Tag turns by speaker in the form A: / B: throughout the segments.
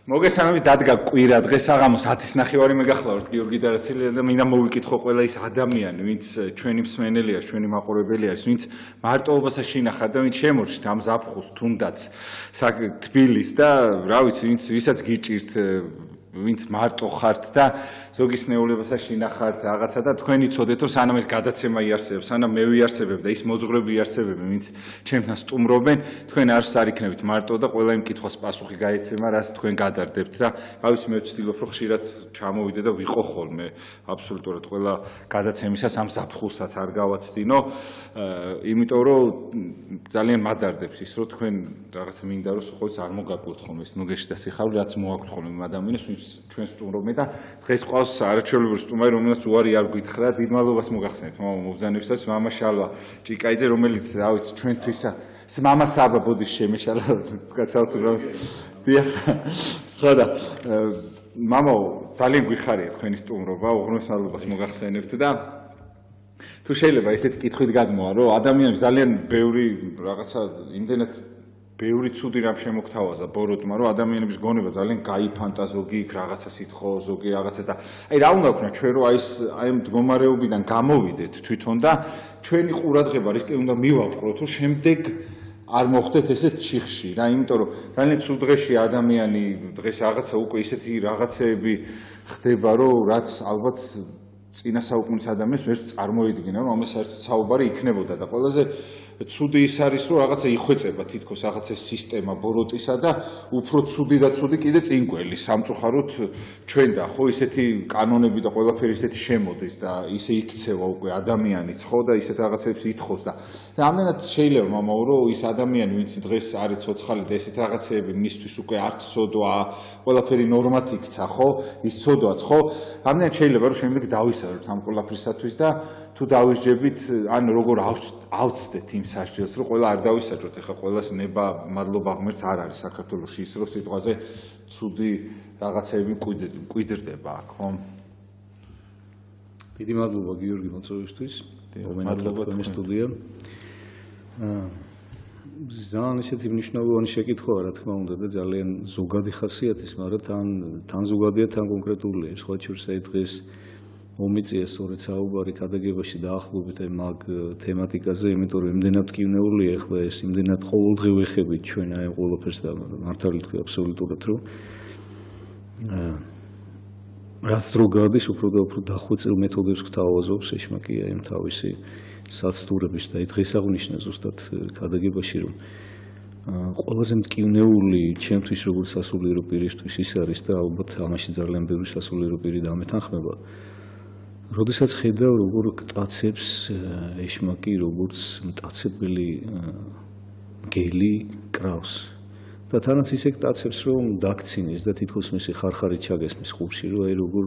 A: მოგესალმებით, დადგა კვირა დღეს აღამოს 10:30 მეგახლავართ გიორგი დარაცელი და მინდა მოვიკითხო ყველა ის ადამიანი, ვინც ჩვენი მსმენელი არის, ჩვენი მაყურებელი არის, ვინც მარტოობასაც შინახავთ და ვინც შემორჩით ამ ზაფხულს თუნდაც თბილის და რა ვიცი, ვისაც გიჭირთ ვინც მარტო ხართ და ზოგის ნეულებასაც შინახავთ რაღაცა და თქვენი ცოდეთ რომ სანამ ეს გადაცემა იარსებებს, სანამ მე ვიარსებებ და ის მოძღვრები იარსებებენ, ვინც ჩემთან სტუმრობენ, თქვენ არც არ იქნებით მარტო და ყველა იმ კითხვას პასუხი გაეცემა, რაც თქვენ გადარდებთ და რა ვიცი, მე ვცდილობ რომ ხშირად ჩამოვიდე და ვიყო ხოლმე აბსოლუტურად ყველა გადაცემისას ამ ზაფხულსაც არ გავაცდინო, იმიტომ რომ ძალიან მადარდებს ის რომ თქვენ რაღაცა მინდა რომ ხოლმე არ მოგაკლოთ ხოლმე ეს ნუგეში და სიხარული რაც მოაქვთ ხოლმე იმ ადამიანებს ვინც ჩვენ სტუმრობენ და დღეს ყავს არაჩვეულებრივი სტუმარი, რომელსაც უარი არ გითხრა, დიდ მადლობას მოგახსენებთ მამა მობრძანებსაც, მამა შალვა ჭიკაიძე, რომელიც რა ვიცი ჩვენთვის მამა საბა ბოდის შემეშალა კაცავთ რომ დიახ ხო და მამა ძალიან გვიხარია თქვენი სტუმრობა, უღრმეს მადლობას მოგახსენებთ და თუ შეიძლება ესეთი კითხვით გადმოვა, რომ ადამიანებს ძალიან ბევრი რაღაცა იმდენად ბევრი ცუდი რამ შემოგთავაზა ბოროტმა, რომ ადამიანების გონება ძალიან გაიფანტა, ზოგი იქ რაღაცა სითხო, ზოგი რაღაცას და აი რა უნდა ვქნა ჩვენ რომ აი ამ მდგომარეობიდან გამოვიდეთ თვითონ და ჩვენი ყურადღება რისკი უნდა მივავყროთ, რომ შემდეგ არ მოხდეთ ესეთ ჩიხში რა, იმიტომ რომ ძალიან ცუდ დღეში ადამიანი დღეს რაღაცა უკვე ისეთი რაღაცეები ხდება, რომ რაც ალბათ წინა საუკუნის ადამიანს ვერც წარმოედგინა, რომ ამას საერთოდ საუბარი იქნებოდა და ყველაზე ცუდი ის არის, რომ რაღაცა იხვეწება თითქოს რაღაცა სისტემა ბოროტისა და უფრო ცუდი და ცუდი კიდე წინკველი სამწუხაროდ ჩვენ და ხო ისეთი კანონები და ყველაფერი ისეთი შემოდის და ისე იქცევა უკვე ადამიანიც ხო და ისეთ რაღაცებს ითხოვს და ამდენად შეიძლება მამაო რომ ის ადამიანი ვინც დღეს არის ცოცხალი და ესეთ რაღაცეები მისთვის უკვე არ ცოდვა ყველაფერი ნორმად იქცა ხო ის ცოდვაც ხო ამდენად შეიძლება რომ შემდეგ დავისაჯოთ ამ ყველაფრისათვის და თუ დავისჯებით ან როგორ ავწდეთ იმ სასჯელს რომ ყველა არ დავისაჯოთ ეხლა ყველას ნება მადლობა ღმერთს არ არის საქართველოში ის რომ სიტყვაზე ცუდი რაღაცეები მკვიდრდება აქ ხო
B: დიდი მადლობა გიორგი მოწვევისთვის მადლობა თქვენი სტუდია ძალიან ისეთი მნიშვნელოვანი შეკითხვაა რა თქმა უნდა და ძალიან ზოგადი ხასიათის მაგრამ თან ზოგადია თან კონკრეტულია სხვა შორს აი დღეს მომიწია სწორედ საუბარი ქადაგებაში დაახლოებით აი მაგ თემატიკაზე, იმიტომ რომ იმდენად ტკივნეულია ახლა ეს, იმდენად ყოველდღიურ ეხებით ჩვენ აი ყველაფერს და მართალი თქვი აბსოლუტურად რომ რაც დრო გადის, უფრო და უფრო დახვეწილ მეთოდებს გვთავაზობს ეშმაკია იმ თავისი საცდურების და აი დღეს აღნიშნა ზუსტად ქადაგებაში რომ ყველაზე მტკივნეული ჩემთვის როგორც სასულიერო პირისთვის ის არის და ალბათ ამაში ძალიან ბევრი სასულიერო პირი დამეთანხმება როდესაც ხედავ როგორ კტაცებს ეშმაკი როგორც მტაცებელი მგელი კრავს და თანაც ისე კტაცებს რომ დაქცინეს და თითქოს მისი ხარხარი ჩაგესმის ხურში რომ აი როგორ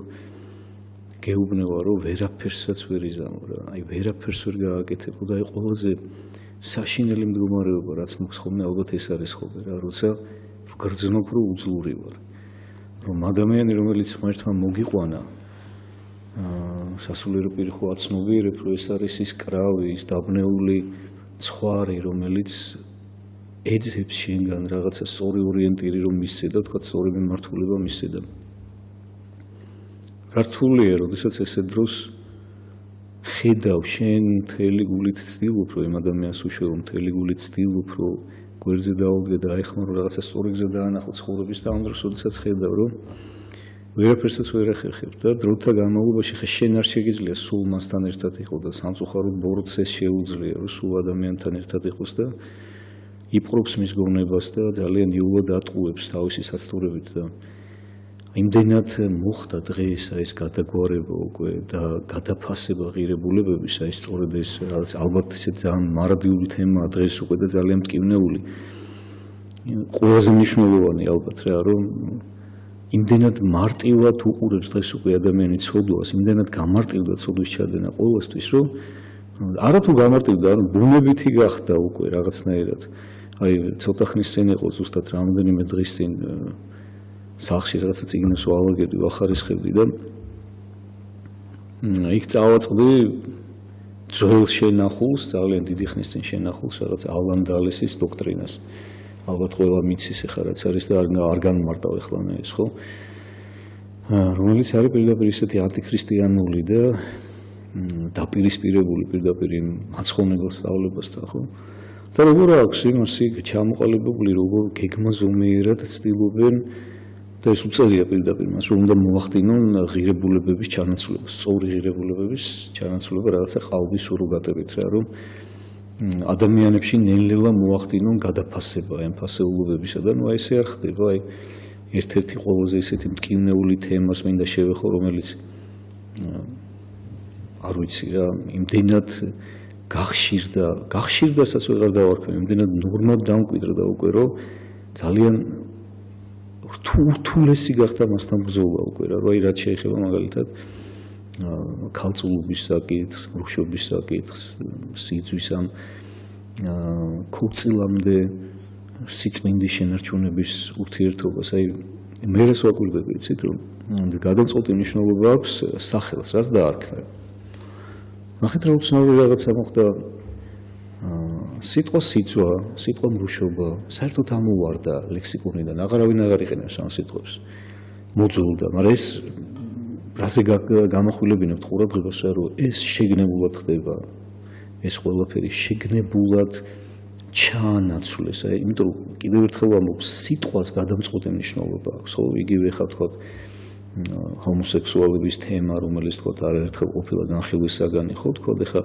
B: გეუბნება რომ ვერაფერსაც ვერ იზამო რა აი ვერაფერს ვერ გააკეთებო და აი ყველაზე საშინელი მდგომარეობა რაც მოხს ხოლმე ალბათ ეს არის ხოლმე რა როცა ვგრძნობ რომ უძლური ვარ რომ ადამიანი რომელიც ღმერთმა მოგიყვანა სასულიერო პირი ხო აცნობიერებ რომ ეს არის ის კრავი ის დაბნეული ცხვარი რომელიც ეძებს შენგან რაღაცა სწორი ორიენტირი რომ მისცე და თქვა სწორი მიმართულება მისცე და რთულია როდესაც ესე დროს ხედავ შენ მთელი გულით ცდილობ რომ იმ ადამიანს უშუალო მთელი გულით ცდილობ რომ გვერდზე დაუდგე და აიხმარო რაღაცა სწორი გზა დაანახო ცხოვრების და ამ დროს როდესაც ხედავ რომ ვერაფერსაც ვერ ახერხებ და დროთა განმავლობაში ხე შენ არ შეგიძლია სულ მასთან ერთად იყო და სამწუხაროდ ბოროტს ეს შეუძლია რომ სულ ადამიანთან ერთად იყოს და იპყრობს მის გონებას და ძალიან იულად ატყუებს თავისი საცდურებით და იმდენად მოხდა დღეს აი ეს გადაგვარება უკვე და გადაფასება ღირებულებების აი სწორედ ეს რაღაც ალბათ ისე ძალიან მარადიული თემაა დღეს უკვე და ძალიან მტკივნეული ყველაზე მნიშვნელოვანი ალბათ რა რომ იმდენად მარტივად უყურებს დღეს უკვე ადამიანი ცოდვას, იმდენად გამარტივდა ცოდვის ჩადენა ყოველთვის, რომ არათუ გამარტივდა, რომ ბუნებითი გახდა უკვე რაღაცნაირად. აი, ცოტა ხნის წინ იყო ზუსტად რამდენიმე დღის წინ სახლში რაღაცა წიგნებს ვალაგებდი, ვახარისხებდი და იქ წავაწყდი ძველ შენახულს, ძალიან დიდი ხნის წინ შენახულს, რაღაც ალან დალესის დოქტრინას. ალბათ ყველა მიცის ეხლა რაც არის და არ განმარტავ ეხლანა ეს ხო რომელიც არის პირდაპირ ისეთი ანტიქრისტიანული და დაპირისპირებული პირდაპირ იმ მაცხოვნებელ სწავლებასთან ხო და როგორ აქვს იმასი ჩამოყალიბებული როგორ გეგმაზომიერად ცდილობენ და ეს უწევია პირდაპირ მას რომ უნდა მოახდინონ ღირებულებების ჩანაცვლება სწორი ღირებულებების ჩანაცვლება რაღაცა ყალბის სუროგატებით რა რომ ადამიანებში ნელ-ნელა მოახდინონ გადაფასება ამ ფასეულობებისა და ნუ აი ესე არ ხდება აი ერთ-ერთი ყველაზე ისეთი მტკივნეული თემას მინდა შევეხო რომელიც არ ვიცი რა იმდენად გახშირდასაც ვეღარ დავარქვი იმდენად ნორმად დამკვიდრა და უკვე რომ ძალიან რთულესი გახდა მასთან ბრძოლა უკვე რა აი რაც შეეხება მაგალითად ქალწულობის საკითხს, მრუშობის საკითხს, სიძვის ამ ქორწილამდე სიწმინდის შენარჩუნების ურთიერთობას. აი მე ეს ვაკვირდები, იცით რომ გადამწყვეტი მნიშვნელობა აქვს სახელს, რაც დაარქმევ. ნახეთ რა უცნაური რაღაცა მოხდა სიტყვა სიძვა, სიტყვა მრუშობა, საერთოდ ამოვარდა ლექსიკონიდან, აღარავინ აღარ იყენებს ამ სიტყვებს. მოძულდა, მაგრამ ეს რაზე გამახვილებინებთ ყურადღებას რა რომ ეს შეგნებულად ხდება ეს ყველაფერი შეგნებულად ჩაანაცვლეს აი იმიტომ რომ კიდევ ერთხელ ვამბობ სიტყვას გადამწყვეტი მნიშვნელობა აქვს ხო იგივე ხა თქვა ჰომოსექსუალების თემა რომელიც თქვა არაერთხელ ყოფილა განხილვის საგანი ხო თქვა ხა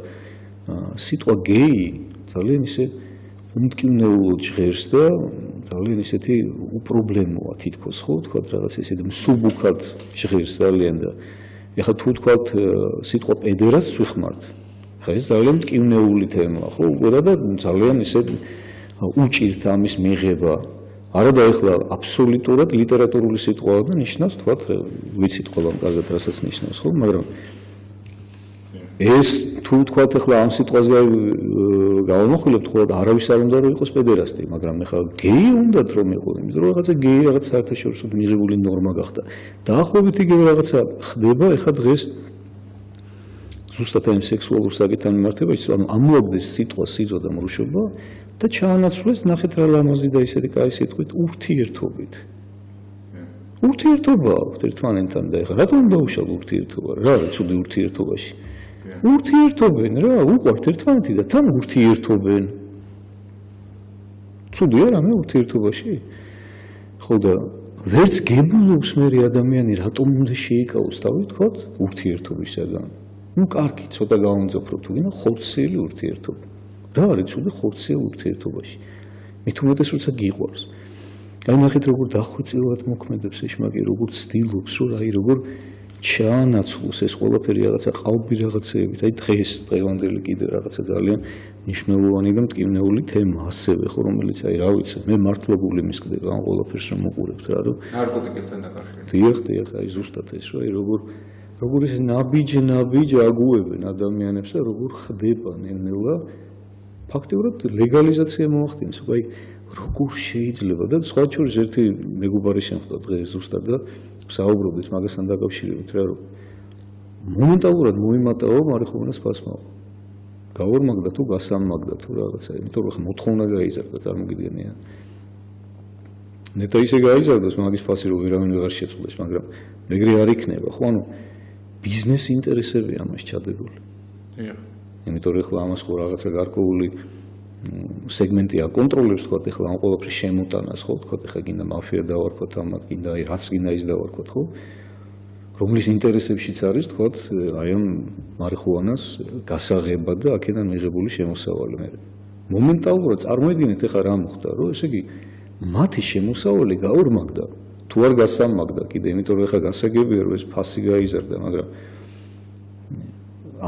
B: სიტყვა გეი ძალიან ისე უმტკივნეულად ჟღერს და ძალიან ისეთი უპრობლემოა თითქოს ხო თქვა რაღაც ისეთი მსუბუქად ჟღერს ძალიან და ეხლა თუ თქვა სიტყვა პედერასტს ვიხმართ ხა ეს ძალიან მტკივნეული თემაა ხო უკვე და ძალიან ისე უჭირთ ამის მიღება არა და ეხლა აბსოლუტურად ლიტერატურული სიტყვაა და ნიშნავს თქვა ვიცით ყველამ კარგად რასაც ნიშნავს ხო მაგრამ ეს თუ თქვა ეხლა ამ სიტყვას გავამახვილებთ ხოლმე არავის არ უნდა რომ იყოს პედერასტი მაგრამ ეხლა გეი უნდათ რომ იყოს იმიტომ რომ რაღაცა გეი რაღაც საერთაშორისო მიღებული ნორმა გახდა დაახლოებით იგივე რაღაცა ხდება ეხლა დღეს ზუსტად ამ სექსუალურ საკითხთან მიმართებაში რომ ამოაგდეს სიტყვა სიძვა და მრუშობა და ჩაანაცვლეს ნახეთ რა ლამაზი და ისეთი კაი სიტყვით ურთიერთობით ურთიერთობა აქვს ერთმანეთთან და ეხლა რატომ დაუშალ ურთიერთობა რა არის ცუდი ურთიერთობაში ურთიერთობენ რა, უყვართ ერთმანეთი და თან ურთიერთობენ. ცუდი არა მე ურთიერთობაში? ხო და ვერც გებულობს მე ადამიანი რატომ უნდა შეიკავოს თავი თქვა ურთიერთობისაგან. ნუ კარგი, ცოტა გავამძაფროთ თუ გინდა ხორციელი ურთიერთობა. რა არის ცუდი ხორციელ ურთიერთობაში? მით უმეტეს როცა გიყვარს. აი ნახეთ როგორ დახვეწილად მოქმედებს ეშმაკი, როგორ ცდილობს რომ აი როგორ ჩაანაცვლოს ეს ყველაფერი რაღაცა ყალბი რაღაცეებით. აი დღევანდელი კიდე რაღაცა ძალიან მნიშვნელოვანი და მტკივნეული თემა ასევე ხო რომელიც აი რა ვიცი მე მართლებული მისკდება ამ ყველაფერს რომ მოყურებთ რა რომ
A: ნარკოტიკებთან დაკავშირებით.
B: დიახ, აი ზუსტად ეს რა აი როგორ ის ნაბიჯ აგუებენ ადამიანებს და როგორ ხდება ნელ-ნელა ფაქტიურად ლეგალიზაცია მოახდინეს. აი როგორ შეიძლება და სხვა შორის ერთი მეგობარი შემხვდა დღეს ზუსტად და საუბრობდით მაგასთან დაკავშირებით რა რომ მომენტალურად მოიმატაო მარიხუანას ფასმა. გავორმაგდა თუ გასამაგდა თუ რაღაცა, იმიტომ რომ მოთხოვნა გაიზარდა წარმოგიდგენია. ნეტა ისე გაიზარდოს მაგის ფასი რომ ვერავინ ვეღარ შეწყდეს, მაგრამ მეგრე არ იქნება, ხო ანუ ბიზნეს ინტერესები ამას ჩადებული.
A: დიახ.
B: იმიტომ რომ ახლა ამას ხო რაღაცა გარკვეული სეგმენტი აკონტროლებს თქვა ეხლა ამ ყველაფრის შემოტანას ხო თქვა ეხლა გინდა მაფია დავარქვათ ამათ გინდა აი რაც გინდა ის დავარქვათ ხო რომლის ინტერესებშიც არის თქვა აი ამ მარიხუანას გასაღება და აქედან მიღებული შემოსავალი მე მომენტალურად წარმოიდგინეთ ეხლა რა მოხდა რომ ესე იგი მათი შემოსავალი გაორმაგდა თუ არ გასამაგდა კიდე იმიტომ რომ ეხლა გასაგებია რომ ეს ფასი გაიზარდა მაგრამ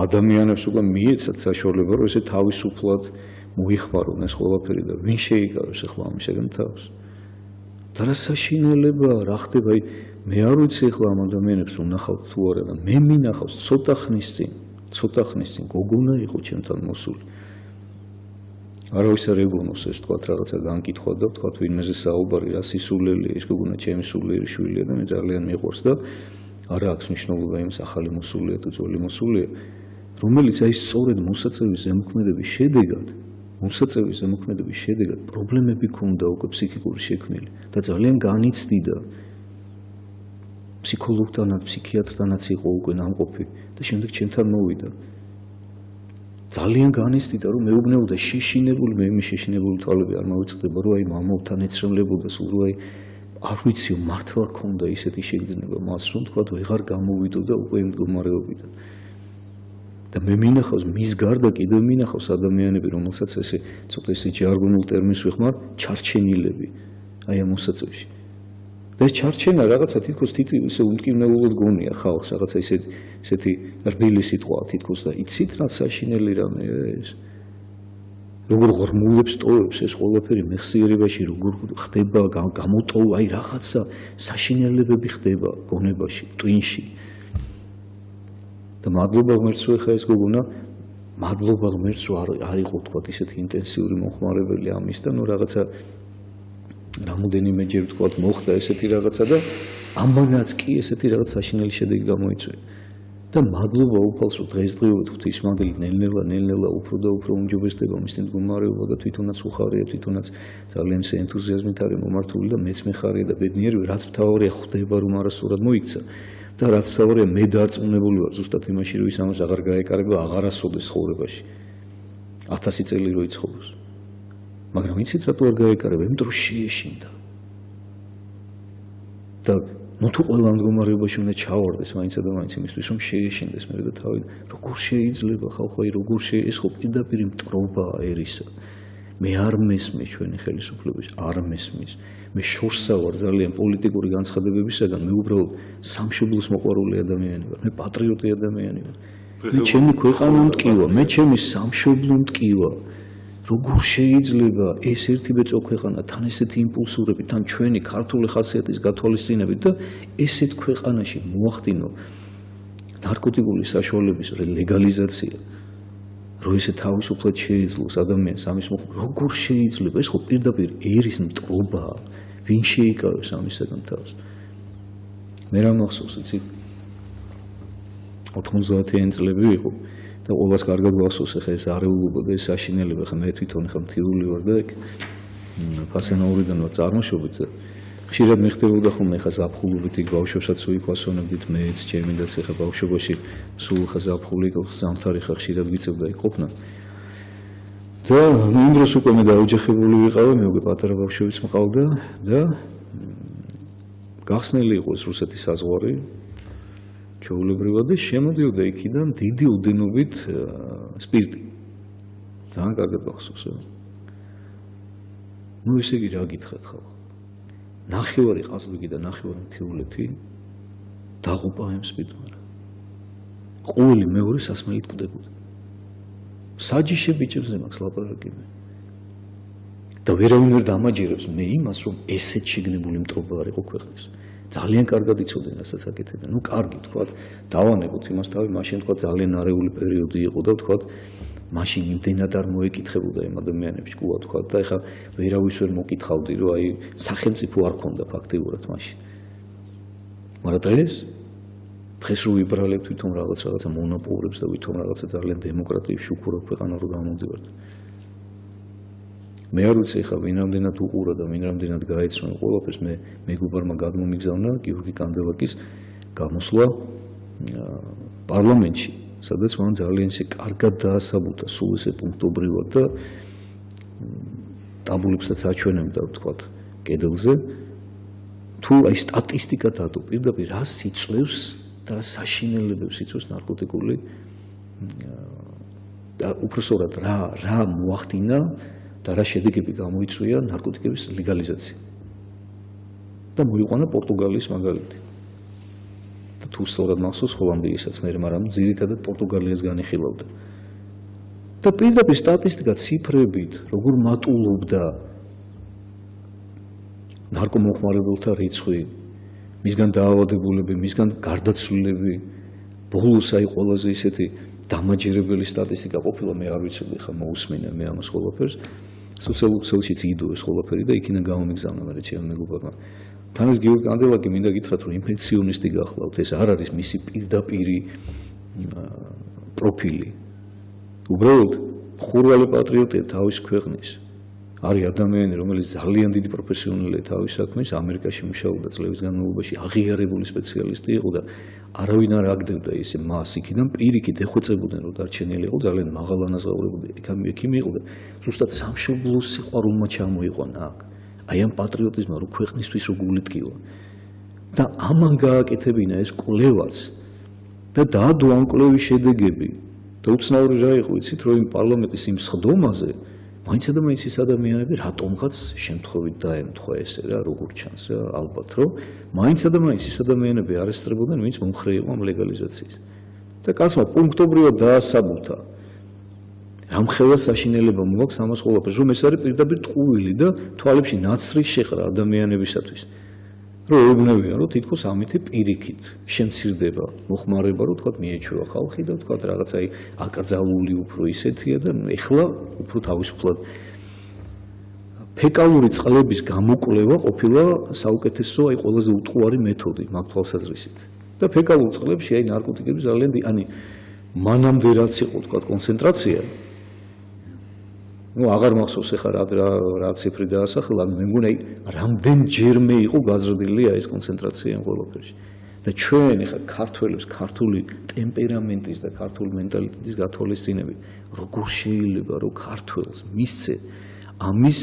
B: ადამიანებს უკვე მიეცათ საშუალება რომ ესე თავისუფლად მოიხმარონ ეს ყველაფერი და ვინ შეიკავებს ახლა ამისგან თავს და რა საშინელება რა ხდება აი მე არ ვიცი ახლა ამ ადამიანებს უნახავთ თუ არა და მე მინახავს ცოტა ხნის წინ გოგონა იყო ჩემთან მოსული არავის არ ეგონოს ეს თქვა რაღაცა განკითხვა და თქვა ვინმეზე საუბარი რა სისულელია ეს გოგონა ჩემი სულიერი შვილია და მე ძალიან მიყვარს და არა აქვს მნიშვნელობა იმის ახალი მოსულია თუ ძველი მოსულია რომელიც აი სწორედ მოსაწევის ზემოქმედების შედეგად მოსაწევის ზემოქმედების შედეგად პრობლემები ქონდა უკვე ფსიქიკური შექმნილი და ძალიან განიცდიდა ფსიქოლოგთანაც, ფსიქიატრთანაც იყო უკვე ნამყოფი და შემდეგ ჩემთან მოვიდა. ძალიან განიცდიდა, რომ მეუბნეოდა შეშინებული, მე იმის შეშინებული თვალები არ მოვიწყდება, რომ აი მამობთან ეცრემლებოდა, სულ რომ აი არ ვიცი, მართლა ქონდა ისეთი შეგრძნება მას, რომ თქვა ვეღარ გამოვიდოდა უკვე იმ მდგომარეობიდან. და მე მინახავს მის გარდა კიდევ მინახავს ადამიანები, რომელსაც ესე ცოტა ესე ჟარგონულ ტერმინს ვიხმარ, ჩარჩენილები აი ამ მოსაწევში. და ეს ჩარჩენა რაღაცა თითქოს ისე უმტკივნეულად გონია ხალხს, რაღაცა ისეთი რბილი სიტყვა თითქოს და იცით რა საშინელი რამე ეს. როგორ ღრმულებს ტოვებს ეს ყველაფერი მეხსიერებაში, როგორ ხდება გამოტოვა, აი რაღაცა საშინელებები ხდება გონებაში, ტვინში. და მადლობა ღმერთს ხა ეს გოგონა, მადლობა ღმერთს რომ არ იყო თქვა ისეთი ინტენსიური მომხმარებელი ამის და ნუ რაღაცა რამოდენიმეჯერ თქვა მოხდა ესეთი რაღაცა და ამანაც კი ესეთი რაღაც საშინელი შედეგი გამოიწვია. და მადლობა უფალს რომ დღესდღეობით ღვთისმადლით ნელ-ნელა უფრო და უფრო უმჯობესდება მის მდგომარეობა და თვითონაც უხარია, თვითონაც ძალიან ენთუზიაზმით არის მომართული და მეც მეხარია და ბედნიერი რაც მთავარია ხდება რომ არასწორად მოიქცა. და რაც მთავარია მე დარწმუნებული ვარ ზუსტად იმაში რომ ის ამას აღარ გაეკარება აღარასოდეს ცხოვრებაში 1000 წელი რო იცხოვროს მაგრამ იცით რატო არ გაეკარება იმიტომ რომ შეეშინდა და ნუ თუ ყველა მდგომარეობაში უნდა ჩავარდეს მაინც და მაინც იმისთვის რომ შეეშინდეს მე და თავი როგორ შეიძლება ხალხო აი როგორ ეს ხო პირდაპირ მტრობა ერისა მე არ მესმის ჩვენი ხელისუფლების არ მესმის მე შორსა ვარ ძალიან პოლიტიკური განცხადებებისაგან მე უბრალოდ სამშობლოს მოყვარული ადამიანი ვარ მე პატრიოტი ადამიანი ვარ მე ჩემი ქვეყანა მტკივა მე ჩემი სამშობლო მტკივა როგორ შეიძლება ეს ერთიბეწო ქვეყანა თან ესეთი იმპულსურებით თან ჩვენი ქართული ხასიათის გათვალისწინებით და ესეთ ქვეყანაში მოახდინო ნარკოტიკული საშუალების ლეგალიზაცია რომ ესე თავისუფლად შეეძლოს ადამიანს ამის როგორ შეიძლება ეს ხო პირდაპირ ერის მტრობაა ვინ შეიკავებს ამისაგან თავს მე რა მახსოვს იცი 90-იანი წლები იყო და ყველას კარგად გვახსოვს ახლა ეს არეულობა და ეს საშინელება ხა მე თვითონ ხა მთიული ვარ და ეგ ფასენაურიდან ვარ წარმოშობით და ხშირად მეხდებოდა ხოლმე ხა ზაფხულობით იქ ბავშვებსაც უიქვასონებდით მეც ჩემიდაც ხა ბავშვობაში სულ ხა ზაფხული ზამთარი ხა ხშირად ვიწევდა იქ ყოფნა და იმ დროს უკვე მე დაოჯახებული ვიყავი მე უკვე პატარა ბავშვებიც მყავდა და გახსნილი იყო ეს რუსეთის საზღვარი ჩვეულებრივად და შემოდიოდა იქიდან დიდი ოდენობით სპირტი ძალიან კარგად მახსოვს ნუ ესე იგი რა გითხრათ ხალხო ნახევარი ყაზბიგი და ნახევარი მთიულეთი დაღუპა ამ სპირტმა ყოველი მეორე სასმელით კვდებოდა საჯიში ბიჭებზე მაქვს ლაპარაკი მე და ვერავინ ვერ დამაჯერებს მე იმას რომ ესეთ შეგნებული მტრობა არ იყო ქვეყნის ძალიან კარგად იცოდნენ რასაც აკეთებდნენ ნუ კარგი თქვათ დავანებოთ იმას თავი მაშინ თქვათ ძალიან არეული პერიოდი იყო და თქვათ მაშინ იმდენად არ მოეკითხებოდა იმ ადამიანებს ჭკუა თქვათ და ეხა ვერავის ვერ მოკითხავდი რომ აი სახელმწიფო არ ქონდა ფაქტიურად მაშინ მაგრამ დღეს რო ვიბრალებ თვითონ რაღაცა მონოპოლებს და თვითონ რაღაცა ძალიან დემოკრატიულ შუქურობ ქვეყანა რო გამოდივართ მე არ ვიცი ხა ვინ რამდენად უყურა და ვინ რამდენად გაეცნო ყველაფერს მე მეგობარმა გადმომიგზავნა გიორგი კანდელაკის გამოსვლა პარლამენტში სადაც მან ძალიან ისე კარგად დაასაბუთა სულ ესე პუნქტობრივად და ტაბულებსაც აჩვენებდა ვთქვათ კედელზე თუ აი სტატისტიკა დადო პირდაპირ რა სიწევს და რა საშინელებებს იწვევს ნარკოტიკული და უпроსორად რა მოახდინა და რა შედეგები გამოიწვია ნარკოტიკების ლეგალიზაცია და მოიყვანა პორტუგალიის მაგალითი და თუ სწორად მახსოვს ჰოლანდიასაც მე მაგრამ ძირითადად პორტუგალიას განიხილავდა და პირდაპირ სტატისტიკა ციფრებით როგორ მატულობდა ნარკომოხმარებელთა რიცხვი მისგან დაავადებულები მისგან გარდაცვლილები ბოლოს აი ყველაზე ისეთი დამაჯერებელი სტატისტიკა ყოფილა მე არ ვიცოდი ხა მოусმინე მე ამას ყველაფერს სოციალურ ქსელშიც იდო ეს ყველაფერი და იქიდან გამომიგზავნა მე ჩემი მეგობარმა თან ეს გიორგი კანდელაკი მინდა გითხრათ რომ ინფექციონისტი გახლავთ ეს არ არის მისი პირდაპირი პროფილი უბრალოდ ხურვალე პატრიოტია თავის ქვეყნის. არის ადამიანი, რომელიც ძალიან დიდი პროფესიონალია თავის საქმის, ამერიკაში მუშაობდა წლების განმავლობაში, აღიარებული სპეციალისტი იყო და არავინ არ აგდებდა ისე მას იქიდან პირიქით ეხვეწებოდნენ, რომ დარჩენილი იყო ძალიან მაღალ ანაზღაურებადი ექიმი იყო და ზუსტად სამშობლოს სიყვარულმა ჩამოიყვანა აქ. აი ამ პატრიოტიზმმა რო ქვეყნისთვის რო გული ტკივა. და ამან გააკეთებინა ეს კვლევაც და დაადო ამ კვლევის შედეგები. და უცნაური რა იყო, იცით, რომ იმ პარლამენტის იმ სხდომაზე მაინც და მაინც ის ადამიანები რატომღაც შემთხვევით დაემთხვა ესე რა, როგორ ჩანს რა, ალბათ რომ მაინც და მაინც ის ადამიანები არესტრებოდნენ, ვინც მომხრე იყო ამ ლეგალიზაციის. და კაცმა პუნქტობრივად დაასაბუთა. რამხელა საშინელება მოაქვს ამას ყველაფერს, რომ ეს არის პირდაპირ ტყუილი და თვალებში ნაცრის შეხრა ადამიანებისათვის. რომ ეუბნებიან, რომ თითქოს ამითი პირიქით შემცირდება მოხმარება, რომ თქვა მიეჩვევა ხალხი და თქვა რაღაც აი აკრძალული უფრო ისეთია და ეხლა უფრო თავისუფლად ფეკალური წყლების გამოკვლევა ყოფილა საუკეთესო, აი ყველაზე უტყუარი მეთოდი მაგ თვალსაზრისით. და ფეკალურ წყლებში აი ნარკოტიკები ძალიან მანამდე რაც იყო თქვა კონცენტრაცია ну აღარ მახსოვს ახლა რა ციფრი დაასახელა, მე მგონი აი რამდენჯერმე იყო გაზრდილი ეს კონცენტრაცია ამ ყველაფერში. და ჩვენ ახლა ქართველებს ქართული ტემპერამენტის და ქართული მენტალიტეტის გათვალისწინებით, როგორ შეიძლება რომ ქართველს მისცე ამის